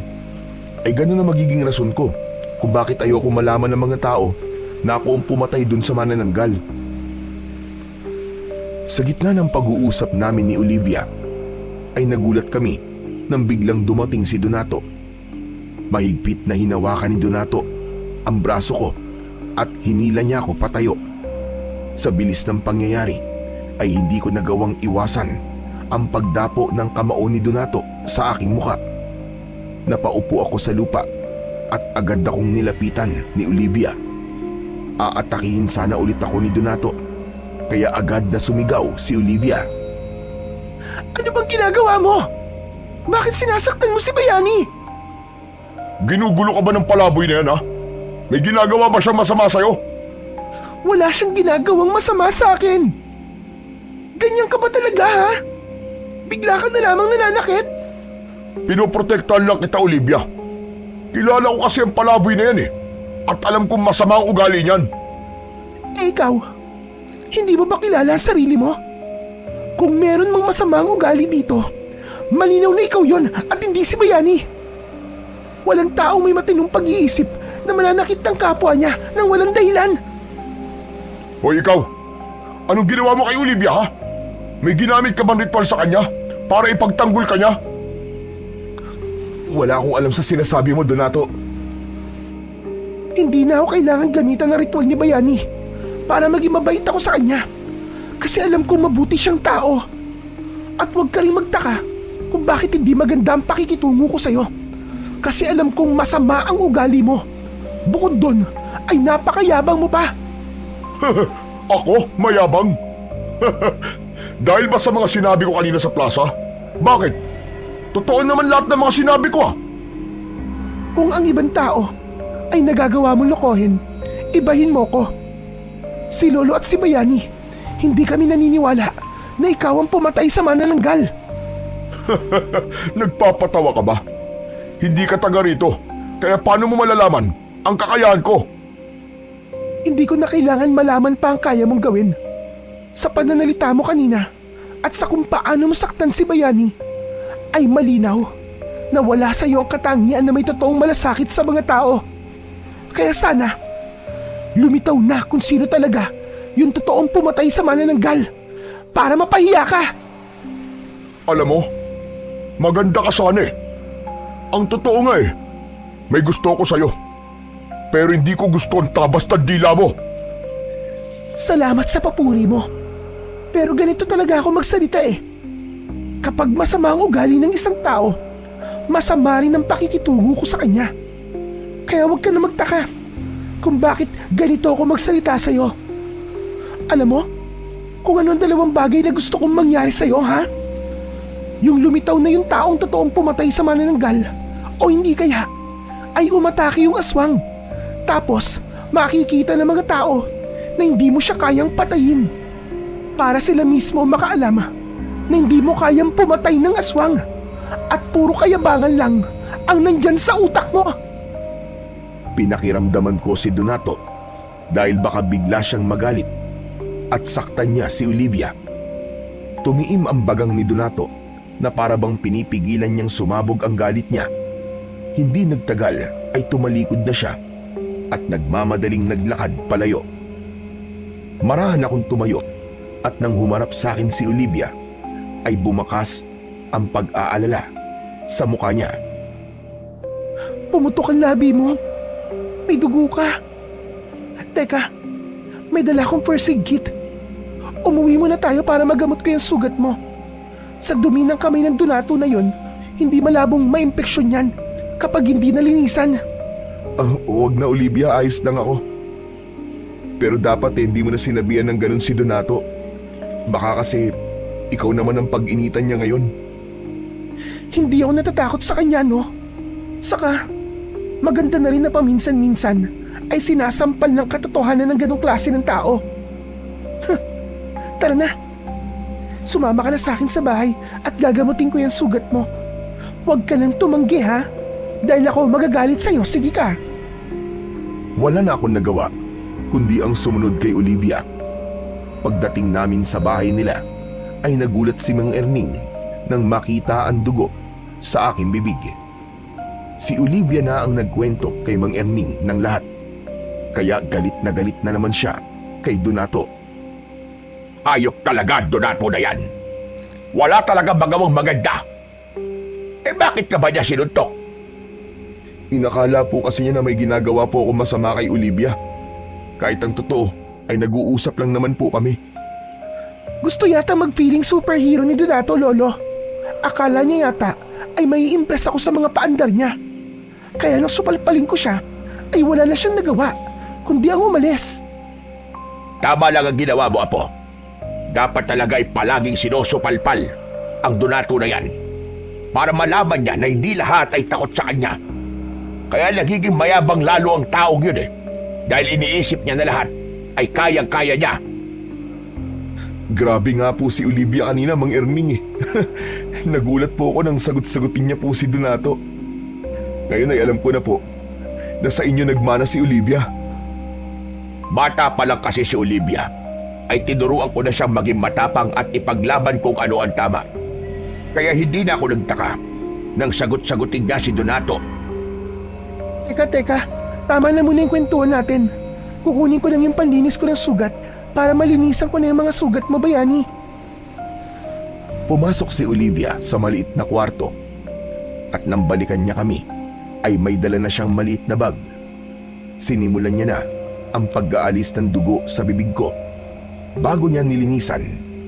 ay ganun na magiging rason ko kung bakit ayoko malaman ng mga tao na ako ang pumatay dun sa manananggal. Sa gitna ng pag-uusap namin ni Olivia, ay nagulat kami nang biglang dumating si Donato. Mahigpit na hinawakan ni Donato ang braso ko at hinila niya ako patayo. Sa bilis ng pangyayari ay hindi ko nagawang iwasan ang pagdapo ng kamao ni Donato sa aking muka. Napaupo ako sa lupa at agad akong nilapitan ni Olivia. Aatakihin sana ulit ako ni Donato, kaya agad na sumigaw si Olivia. Ano bang ginagawa mo? Bakit sinasaktan mo si Bayani? Ginugulo ka ba ng palaboy na yan, ha? May ginagawa ba siyang masama sa'yo? Wala siyang ginagawang masama sa akin. Ganyan ka ba talaga, ha? Bigla ka na lamang nananakit? Pinoprotektahan lang kita, Olivia. Kilala ko kasi ang palaboy na yan eh. At alam kong masama ang ugali niyan. Eh ikaw, hindi mo ba kilala ang sarili mo? Kung meron mang masama ang ugali dito, malinaw na ikaw yon at hindi si Bayani. Walang taong may matinong pag-iisip na mananakit ng kapwa niya nang walang dahilan. Hoy ikaw, anong ginawa mo kay Olivia, ha? May ginamit ka bang ritual sa kanya para ipagtanggol ka niya? Wala akong alam sa sinasabi mo, Donato. Hindi na ako kailangan gamitan ng ritual ni Bayani para maging mabait ako sa kanya. Kasi alam kong mabuti siyang tao. At huwag ka rin magtaka kung bakit hindi maganda ang pakikitungo ko sa'yo. Kasi alam kong masama ang ugali mo. Bukod doon, ay napakayabang mo pa. Ako? Mayabang? Dahil ba sa mga sinabi ko kanina sa plaza? Bakit? Totoo naman lahat ng mga sinabi ko, ha? Kung ang ibang tao ay nagagawa mo lokohin, ibahin mo ko. Si Lolo at si Bayani, hindi kami naniniwala na ikaw ang pumatay sa manananggal. Nagpapatawa ka ba? Hindi ka taga rito, kaya paano mo malalaman ang kakayahan ko? Hindi ko na kailangan malaman pa ang kaya mong gawin. Sa pananalita mo kanina at sa kung paano masaktan si Bayani, ay malinaw na wala sa iyo ang katangian na may totoong malasakit sa mga tao. Kaya sana, lumitaw na kung sino talaga yung totoong pumatay sa manananggal para mapahiya ka. Alam mo, maganda ka sana eh. Ang totoo nga eh, may gusto ko sa'yo. Pero hindi ko gusto ang tabas na dila mo. Salamat sa papuri mo. Pero ganito talaga ako magsalita eh. Kapag masama ang ugali ng isang tao, masama rin ang pakikitungo ko sa kanya. Kaya huwag ka na magtaka kung bakit ganito ako magsalita sa'yo. Alam mo, kung ano ang dalawang bagay na gusto kong mangyari sa'yo, ha? Yung lumitaw na yung taong totoong pumatay sa manananggal, o hindi kaya, ay umatake yung aswang. Tapos, makikita ng mga tao na hindi mo siya kayang patayin. Para sila mismo makaalam na hindi mo kayang pumatay ng aswang at puro kayabangan lang ang nandyan sa utak mo. Pinakiramdaman ko si Donato dahil baka bigla siyang magalit at saktan niya si Olivia. Tumiim ang bagang ni Donato na para bang pinipigilan niyang sumabog ang galit niya. Hindi nagtagal ay tumalikod na siya at nagmamadaling naglakad palayo. Marahan akong tumayo at nang humarap sa akin si Olivia ay bumakas ang pag-aalala sa mukha niya. Pumutok ang labi mo. May dugo ka. Teka, may dala akong first aid kit. Umuwi muna tayo para magamot ko yung sugat mo. Sa dumi ng kamay ng Donato na yon, hindi malabong maimpeksyon yan kapag hindi nalinisan. Huwag na Olivia, ayos lang ako. Pero dapat hindi mo na sinabihan ng ganun si Donato. Baka kasi ikaw naman ang pag-initan niya ngayon. Hindi ako natatakot sa kanya, no? Saka, maganda na rin na paminsan-minsan ay sinasampal ng katotohanan ng ganong klase ng tao. Tara na. Sumama ka na sa akin sa bahay at gagamutin ko yung sugat mo. Huwag ka nang tumanggi, ha? Dahil ako magagalit sa'yo, sige ka. Wala na akong nagawa kundi ang sumunod kay Olivia. Pagdating namin sa bahay nila ay nagulat si Mang Erning nang makita ang dugo sa aking bibig. Si Olivia na ang nagkwento kay Mang Erning ng lahat. Kaya galit na naman siya kay Donato. Ayok talaga, Donato na yan. Wala talaga magawang maganda. Bakit ka ba niya sinuntok? Inakala po kasi niya na may ginagawa po ako masama kay Olivia. Kahit ang totoo ay nag-uusap lang naman po kami. Gusto yata mag-feeling superhero ni Donato, Lolo. Akala niya yata ay may impress ako sa mga paandar niya. Kaya nang supalpalin ko siya, ay wala na siyang nagawa, kundi ang umalis. Tama lang ang ginawa mo, Apo. Dapat talaga ay palaging sinusupalpal ang Donato na yan para malaman niya na hindi lahat ay takot sa kanya. Kaya nagiging mayabang lalo ang taong yun dahil iniisip niya na lahat ay kayang-kaya niya. Grabe nga po si Olivia kanina, Mang Erning. Nagulat po ako nang sagot-sagutin niya po si Donato. Ngayon ay alam ko na po na sa inyo nagmana si Olivia. Bata pa lang kasi si Olivia ay tinuruan ko na siyang maging matapang at ipaglaban kung ano ang tama. Kaya hindi na ako nagtaka nang sagot-sagutin niya si Donato. Teka, tama na muna yung kwentuhan natin. Kukunin ko lang yung panlinis ko ng sugat para malinisan ko na yung mga sugat mo, Bayani. Pumasok si Olivia sa maliit na kwarto at nang balikan niya kami ay may dala na siyang maliit na bag. Sinimulan niya na ang pag-aalis ng dugo sa bibig ko bago niya nilinisan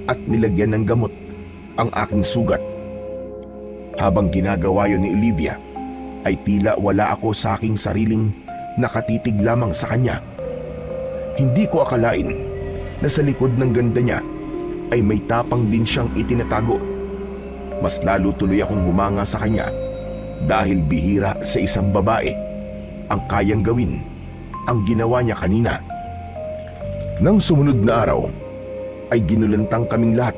at nilagyan ng gamot ang aking sugat. Habang ginagawa yun ni Olivia ay tila wala ako sa aking sariling nakatitig lamang sa kanya. Hindi ko akalain na sa likod ng ganda niya ay may tapang din siyang itinatago. Mas lalo tuloy akong humanga sa kanya dahil bihira sa isang babae ang kayang gawin ang ginawa niya kanina. Nang sumunod na araw ay ginulantang kaming lahat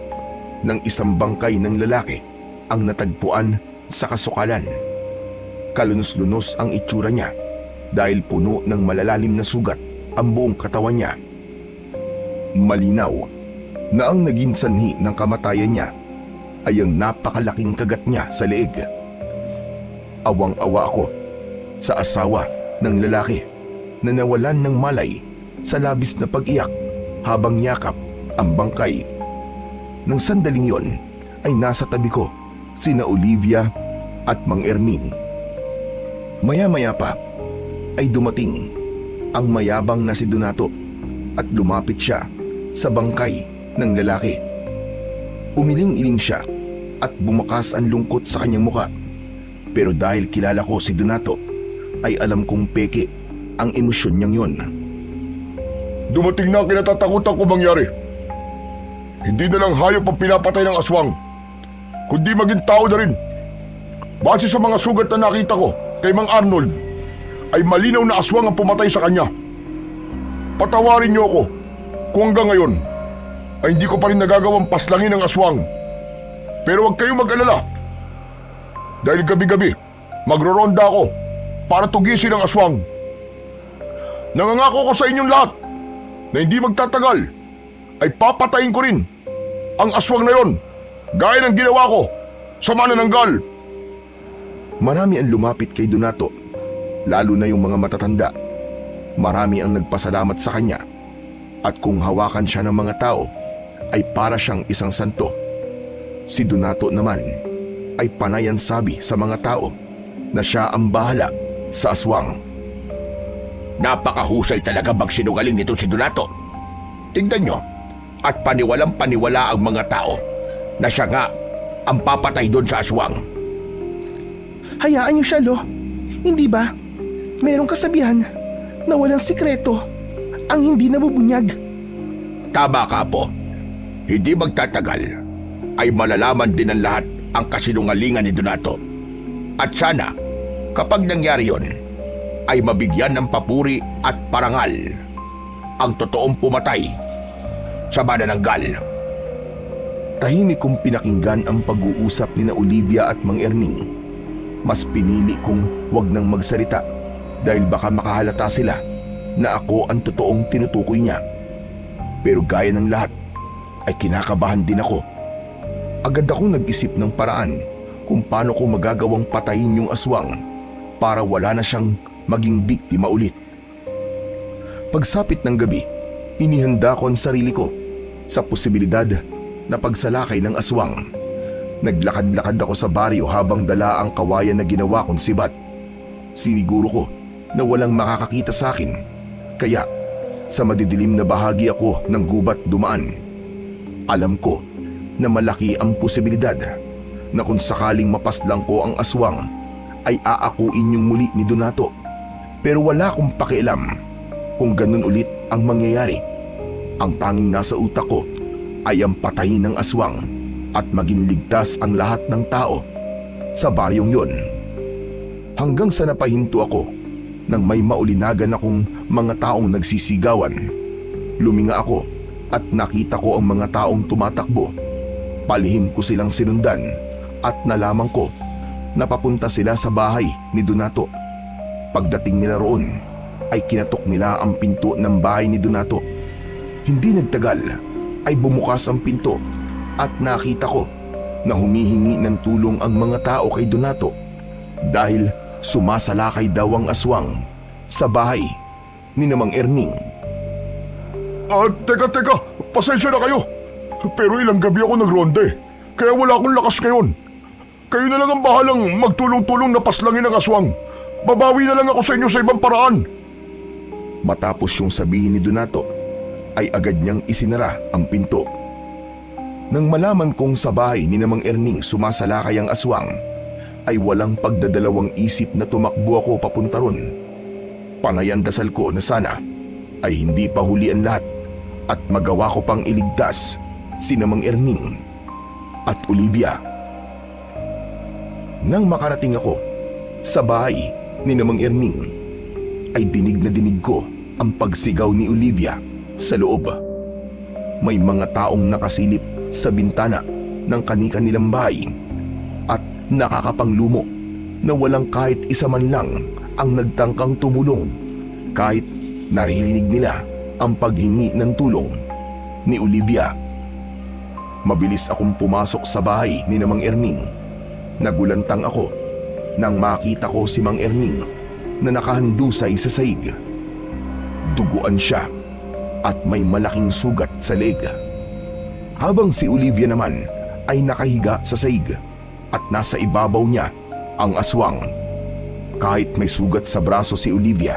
ng isang bangkay ng lalaki ang natagpuan sa kasukalan. Kalunos-lunos ang itsura niya dahil puno ng malalalim na sugat ang buong katawan niya. Malinaw na ang naging sanhi ng kamatayan niya ay ang napakalaking kagat niya sa leeg. Awang-awa ako sa asawa ng lalaki na nawalan ng malay sa labis na pag-iyak habang yakap ang bangkay. Nang sandaling yon ay nasa tabi ko sina Olivia at Mang Erning. Maya-maya pa ay dumating ang mayabang na si Donato at lumapit siya sa bangkay ng lalaki. Umiling-iling siya at bumakas ang lungkot sa kanyang muka. Pero dahil kilala ko si Donato ay alam kong peke ang emosyon niyang yon. Dumating na ang kinatatakutan ko mangyari. Hindi na lang hayop ang pinapatay ng aswang, kundi maging tao na rin. Base sa mga sugat na nakita ko kay Mang Arnold, ay malinaw na aswang ang pumatay sa kanya. Patawarin niyo ako kung hanggang ngayon ay hindi ko pa rin nagagawang paslangin ang aswang. Pero huwag kayong mag-alala. Dahil gabi-gabi, magroronda ako para tugisin ang aswang. Nangangako ko sa inyong lahat na hindi magtatagal ay papatayin ko rin ang aswang na yon, gaya ng ginawa ko sa manananggal. Marami ang lumapit kay Donato, lalo na yung mga matatanda. Marami ang nagpasalamat sa kanya at kung hawakan siya ng mga tao ay para siyang isang santo. Si Donato naman ay panayan sabi sa mga tao na siya ang bahala sa aswang. Napakahusay talaga magsinungaling nito si Donato. Tingnan nyo, at paniwalang paniwala ang mga tao na siya nga ang papatay doon sa aswang. Hayaan niyo siya, Lo. Hindi ba? Merong kasabihan na walang sikreto ang hindi nabubunyag. Tama ka po. Hindi magtatagal ay malalaman din ng lahat ang kasinungalingan ni Donato. At sana, kapag nangyari yon, ay mabigyan ng papuri at parangal ang totoong pumatay sa manananggal. Tahimik kong pinakinggan ang pag-uusap ni na Olivia at Mang Erning. Mas pinili kong wag nang magsalita dahil baka makahalata sila na ako ang totoong tinutukoy niya. Pero gaya ng lahat ay kinakabahan din ako. Agad akong nag-isip ng paraan kung paano ko magagawang patayin yung aswang para wala na siyang maging biktima ulit. Pagsapit ng gabi, inihanda ko ang sarili ko sa posibilidad na pagsalakay ng aswang. Naglakad-lakad ako sa baryo habang dala ang kawayan na ginawa kong sibat. Siniguro ko na walang makakakita sa akin, kaya sa madidilim na bahagi ako ng gubat dumaan. Alam ko na malaki ang posibilidad na kung sakaling mapaslang ko ang aswang ay aakuin yung muli ni Donato. Pero wala akong pakialam kung ganun ulit ang mangyayari. Ang tanging nasa utak ko ay ang patayin ng aswang at maging ligtas ang lahat ng tao sa baryong yon. Hanggang sa napahinto ako nang may maulinagan akong mga taong nagsisigawan. Luminga ako at nakita ko ang mga taong tumatakbo. Palihim ko silang sinundan at nalaman ko na papunta sila sa bahay ni Donato. Pagdating nila roon ay kinatok nila ang pinto ng bahay ni Donato. Hindi nagtagal ay bumukas ang pinto at nakita ko na humihingi ng tulong ang mga tao kay Donato dahil sumasalakay daw ang aswang sa bahay ni Mang Erning. Teka, pasensya na kayo. Pero ilang gabi ako nagronde, kaya wala akong lakas ngayon. Kayo na lang ang bahalang magtulong-tulong na paslangin ang aswang. Babawi na lang ako sa inyo sa ibang paraan. Matapos yung sabihin ni Donato, ay agad niyang isinara ang pinto. Nang malaman kong sa bahay ni Mang Erning sumasalakay ang aswang, ay walang pagdadalawang isip na tumakbo ako papunta ron. Panayan dasal ko na sana ay hindi pa huli ang lahat at magawa ko pang iligtas si Mang Erning at Olivia. Nang makarating ako sa bahay ni Mang Erning, ay dinig na dinig ko ang pagsigaw ni Olivia sa loob. May mga taong nakasilip sa bintana ng kani-kanilang bahay at nakakapanglumo na walang kahit isa man lang ang nagtangkang tumulong kahit naririnig nila ang paghingi ng tulong ni Olivia. Mabilis akong pumasok sa bahay ni Mang Erning. Nagulantang ako nang makita ko si Mang Erning na nakahandusay sa saig. Duguan siya at may malaking sugat sa leeg. Habang si Olivia naman ay nakahiga sa saig at nasa ibabaw niya ang aswang. Kahit may sugat sa braso si Olivia,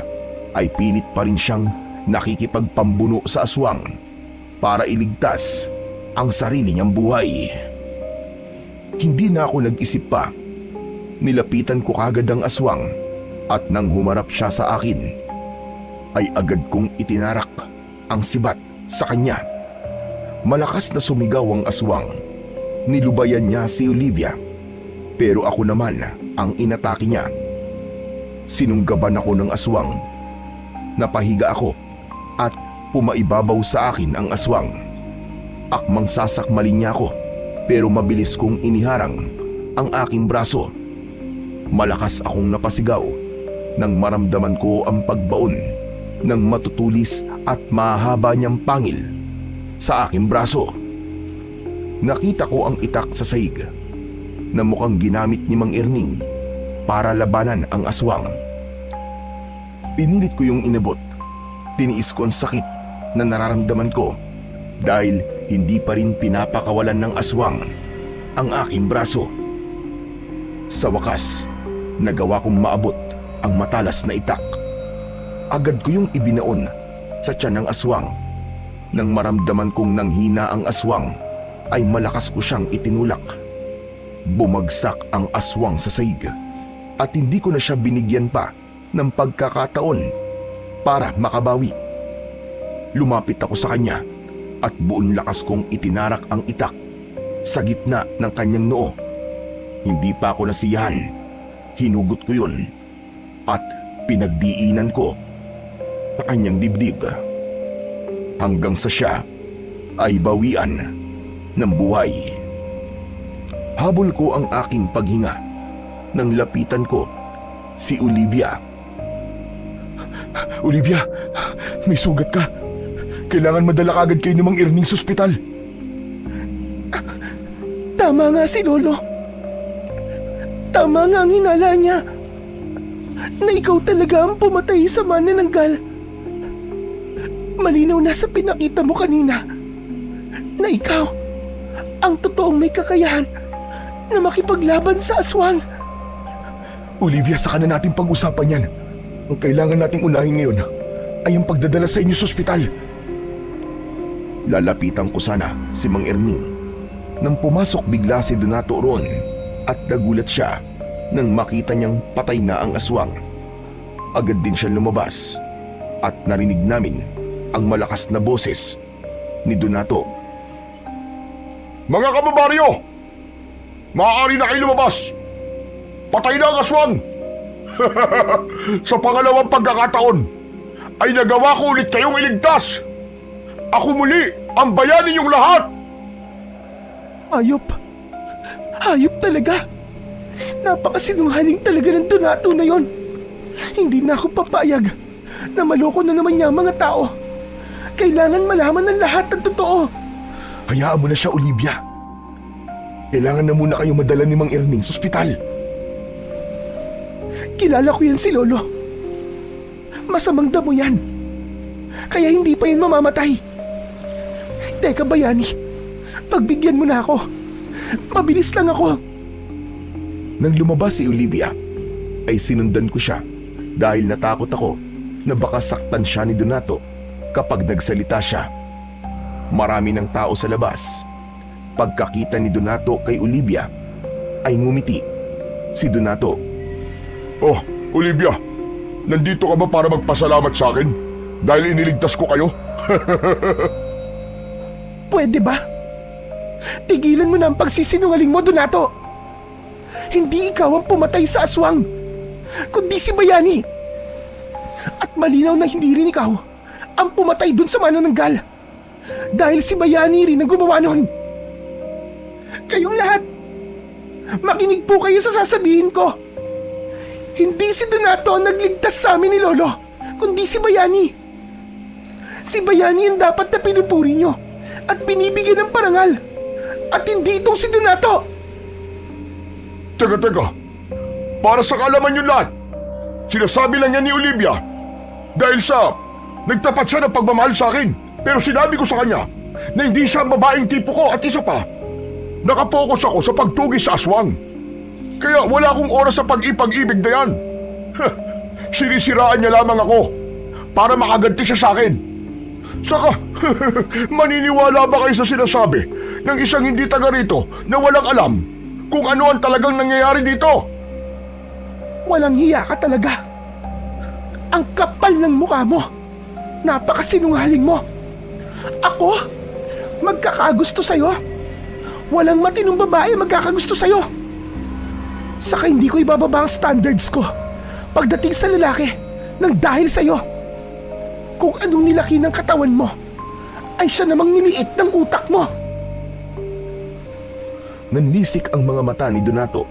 ay pilit pa rin siyang nakikipagpambuno sa aswang para iligtas ang sarili niyang buhay. Hindi na ako nag-isip pa. Nilapitan ko kagad ang aswang at nang humarap siya sa akin, ay agad kong itinarak ang sibat sa kanya. Malakas na sumigaw ang aswang. Nilubayan niya si Olivia, pero ako naman ang inatake niya. Sinunggaban ako ng aswang. Napahiga ako at pumaibabaw sa akin ang aswang. Akmang sasakmalin niya ako, pero mabilis kong iniharang ang aking braso. Malakas akong napasigaw nang maramdaman ko ang pagbaon ng matutulis at mahaba niyang pangil sa aking braso. Nakita ko ang itak sa saig na mukhang ginamit ni Mang Erning para labanan ang aswang. Pinilit ko yung inabot Tiniis ko ang sakit na nararamdaman ko dahil hindi pa rin pinapakawalan ng aswang ang aking braso. Sa wakas, nagawa kong maabot ang matalas na itak. Agad ko yung ibinaon sa tiyan ng aswang. Nang maramdaman kong nanghina ang aswang, ay malakas ko siyang itinulak. Bumagsak ang aswang sa saig at hindi ko na siya binigyan pa ng pagkakataon para makabawi. Lumapit ako sa kanya at buong lakas kong itinarak ang itak sa gitna ng kanyang noo. Hindi pa ako nasiyahan. Hinugot ko yun at pinagdiinan ko sa kanyang dibdib hanggang sa siya ay bawian ng buhay. Habol ko ang aking paghinga nang lapitan ko si Olivia. Olivia, may sugat ka. Kailangan madala ka agad kay Mang Erning sa ospital. Tama nga si Lolo. Tama nga ang hinala niya na ikaw talaga ang pumatay sa manananggal. Malinaw na sa pinakita mo kanina na ikaw ang totoong may kakayahan na makipaglaban sa aswang. Olivia, saka na natin pag-usapan yan. Ang kailangan nating unahin ngayon ay ang pagdadala sa inyo sa ospital. Lalapitan ko sana si Mang Erning nang pumasok bigla si Donato roon at nagulat siya nang makita niyang patay na ang aswang. Agad din siya lumabas at narinig namin ang malakas na boses ni Donato. Mga kababaryo! Maaari na kayo lumabas! Patay na ang aswang! Sa pangalawang pagkakataon ay nagawa ko ulit kayong iligtas! Ako muli ang bayani niyong lahat! Hayop. Hayop talaga. Napakasinungaling talaga ng Donato na yon. Hindi na ako papayag na maloko na naman niya ang mga tao. Kailangan malaman ng lahat ng totoo. Hayaan mo na siya, Olivia. Kailangan na muna kayo madala ni Mang Erning sa ospital. Kilala ko yan si Lolo. Masamang damo yan. Kaya hindi pa yan mamamatay. Teka, bayani. Pagbigyan mo na ako. Mabilis lang ako. Nang lumabas si Olivia, ay sinundan ko siya dahil natakot ako na baka saktan siya ni Donato kapag nagsalita siya. Marami ng tao sa labas. Pagkakita ni Donato kay Olivia, ay ngumiti. Si Donato, Oh, Olivia, nandito ka ba para magpasalamat sa akin? Dahil iniligtas ko kayo? Pwede ba? Tigilan mo na ang pagsisinungaling mo, Donato. Hindi ikaw ang pumatay sa aswang, kundi si Bayani. At malinaw na hindi rin ikaw ang pumatay dun sa manananggal. Dahil si Bayani rin ang gumawa nun. Kayong lahat, makinig po kayo sa sasabihin ko. Hindi si Donato ang nagligtas sa amin ni Lolo, kundi si Bayani. Si Bayani ang dapat na pinupuri nyo at binibigyan ng parangal. At hindi itong si Donato. Teka. Para sa kaalaman nyo lahat, sinasabi lang yan ni Olivia dahil sa nagtapat siya ng pagmamahal sa akin. Pero sinabi ko sa kanya na hindi siya ang babaeng tipo ko at isa pa, nakapokus ako sa pagtugis sa aswang. Kaya wala akong oras sa pag-ipag-ibig na yan. Sinisiraan niya lamang ako para makaganti siya sa akin. Saka, maniniwala ba kayo sa sinasabi ng isang hindi taga rito na walang alam kung ano ang talagang nangyayari dito? Walang hiya ka talaga. Ang kapal ng mukha mo. Napakasinungaling mo. Ako? Magkakagusto sa'yo? Walang matinong babae magkakagusto sa'yo. Saka hindi ko ibababa ang standards ko pagdating sa lalaki nang dahil sa'yo. Kung anong nilaki ng katawan mo, ay siya namang niliit ng utak mo. nanlisik ang mga mata ni Donato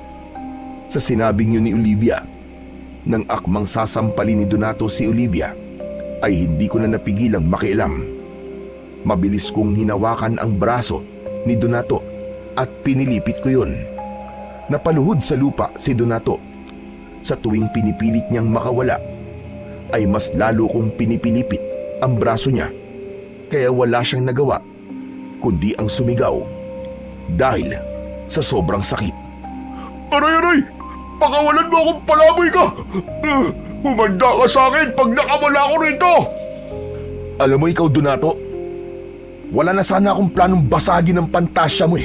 sa sinabing yun ni Olivia. Nang akmang sasampalin ni Donato si Olivia, ay hindi ko na napigilang makialam. Mabilis kong hinawakan ang braso ni Donato at pinilipit ko yun. Napaluhod sa lupa si Donato. Sa tuwing pinipilit niyang makawala, ay mas lalo kong pinipilipit ang braso niya, kaya wala siyang nagawa kundi ang sumigaw dahil sa sobrang sakit. Aray, aray! Pakawalan mo akong palaboy ka! Humanda ka sa akin pag nakawala ako rito! Alam mo ikaw, Donato, wala na sana akong planong basagin ng pantasya mo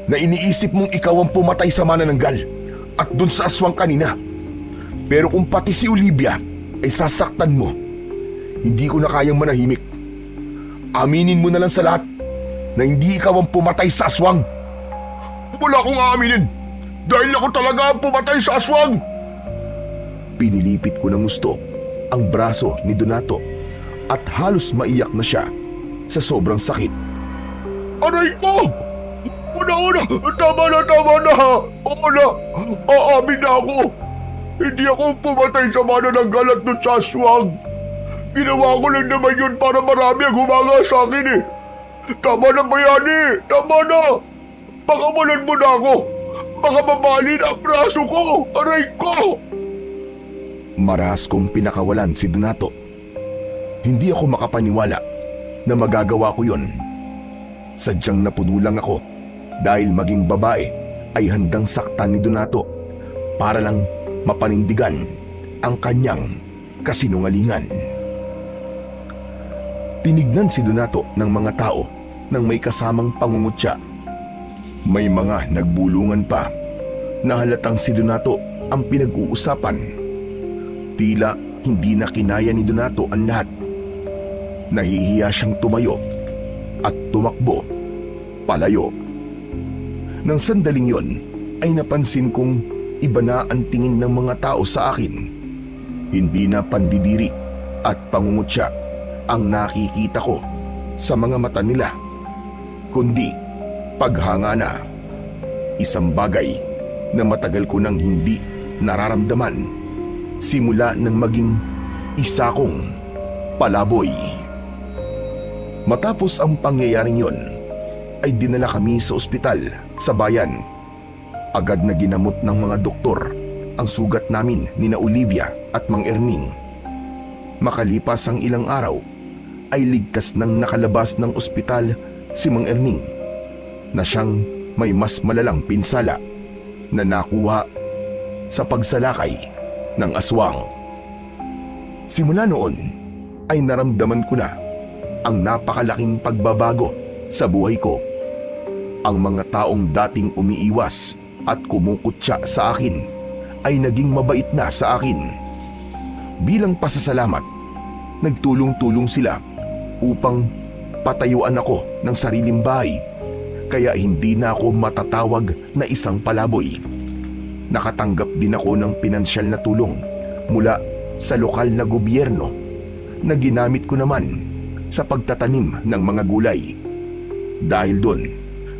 na iniisip mong ikaw ang pumatay sa manananggal at dun sa aswang kanina. Pero kung pati si Olivia ay sasaktan mo, hindi ko na kayang manahimik. Aminin mo na lang sa lahat na hindi ikaw ang pumatay sa aswang. Wala akong aaminin dahil ako talaga ang pumatay sa aswang! Pinilipit ko ng gusto ang braso ni Donato at halos maiyak na siya sa sobrang sakit. Aray ko! Una-una! Tama na! Oo na! Aamin na ako! Hindi ako pumatay sa manananggal at dun sa aswang! Ginawa ko lang naman yun para marami ang humanga sa akin eh! Tama na, Bayani! Tama na! Pakawalan mo na ako! Baka mabalin ang braso ko! Aray ko! Marahas kong pinakawalan si Donato. Hindi ako makapaniwala na magagawa ko yon. Sadyang napuno lang ako dahil maging babae ay handang saktan ni Donato para lang mapanindigan ang kanyang kasinungalingan. Tinignan si Donato ng mga tao nang may kasamang pangungutya. May mga nagbulungan pa na halatang si Donato ang pinag-uusapan. Tila hindi na kinaya ni Donato ang lahat. Nahihiya siyang tumayo at tumakbo palayo. Nang sandaling yon ay napansin kong iba na ang tingin ng mga tao sa akin. Hindi na pandidiri at pangungutya ang nakikita ko sa mga mata nila, kundi paghanga na. Isang bagay na matagal ko nang hindi nararamdaman simula nang maging isa kong palaboy. Matapos ang pangyayaring yon, ay dinala kami sa ospital sa bayan. Agad na ginamot ng mga doktor ang sugat namin ni na Olivia at Mang Erming. Makalipas ang ilang araw, ay ligtas nang nakalabas ng ospital si Mang Erming na siyang may mas malalang pinsala na nakuha sa pagsalakay ng aswang. Simula noon ay naramdaman ko na ang napakalaking pagbabago sa buhay ko. Ang mga taong dating umiiwas at kumukutya sa akin ay naging mabait na sa akin. Bilang pasasalamat, nagtulong-tulong sila upang patayuan ako ng sariling bahay, kaya hindi na ako matatawag na isang palaboy. Nakatanggap din ako ng pinansyal na tulong mula sa lokal na gobyerno na ginamit ko naman sa pagtatanim ng mga gulay. Dahil doon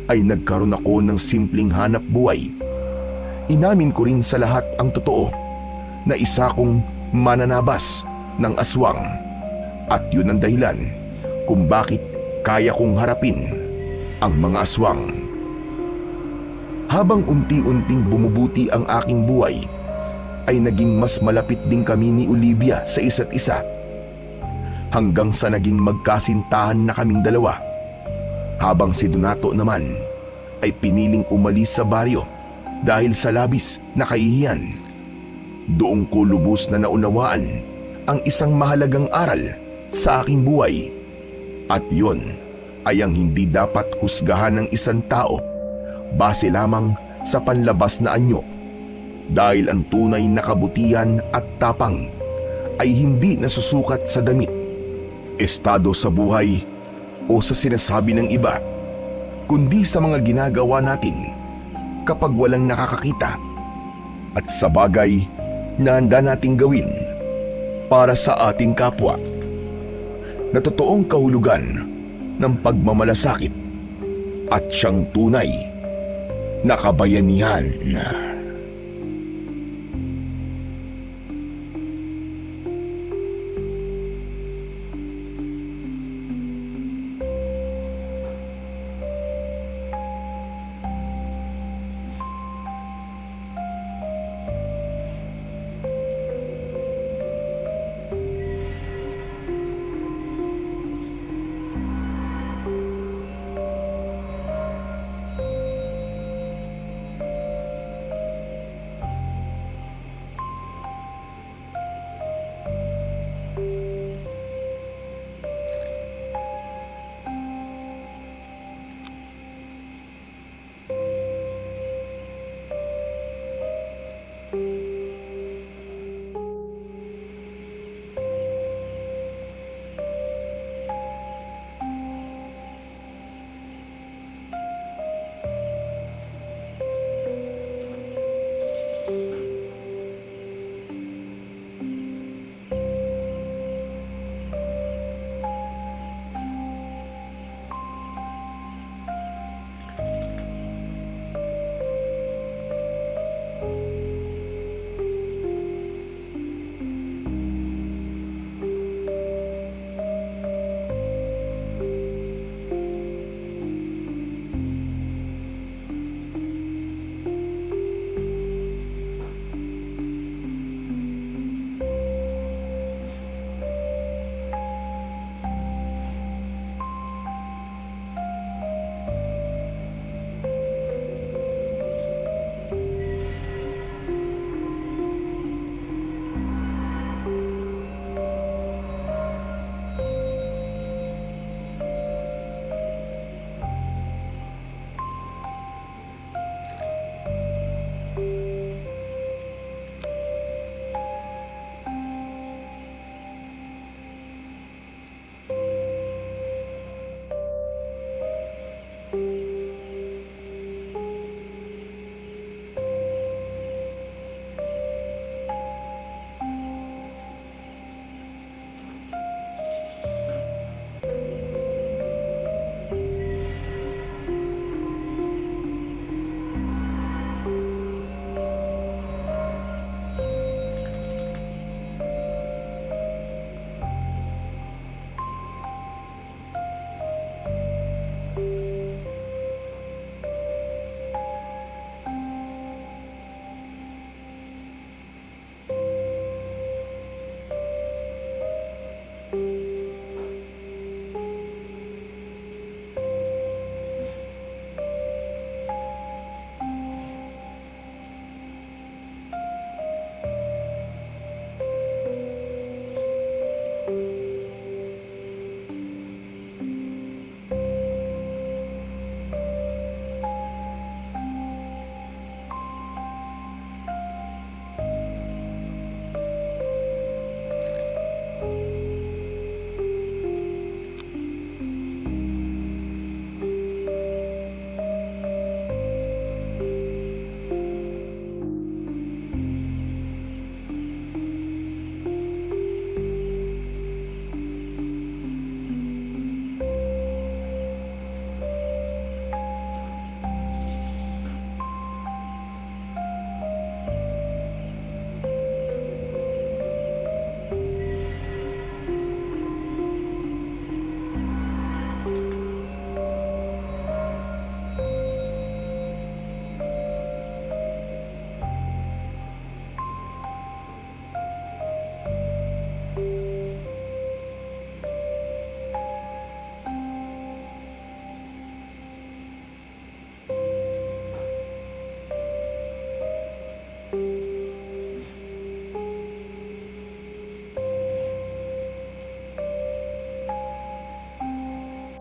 ay nagkaroon ako ng simpleng hanap buhay. Inamin ko rin sa lahat ang totoo na isa kong mananabas ng aswang, at yun ang dahilan kung bakit kaya kong harapin ang mga aswang. Habang unti-unting bumubuti ang aking buhay, ay naging mas malapit din kami ni Olivia sa isa't isa. Hanggang sa naging magkasintahan na kaming dalawa. Habang si Donato naman ay piniling umalis sa baryo dahil sa labis na kahihiyan. Doon ko lubos na naunawaan ang isang mahalagang aral sa aking buhay. At yun ay ang hindi dapat husgahan ng isang tao base lamang sa panlabas na anyo, dahil ang tunay na kabutihan at tapang ay hindi nasusukat sa damit, estado sa buhay o sa sinasabi ng iba, kundi sa mga ginagawa natin kapag walang nakakakita at sa bagay na handa nating gawin para sa ating kapwa, na totoong kahulugan ng pagmamalasakit at siyang tunay na kabayanihan.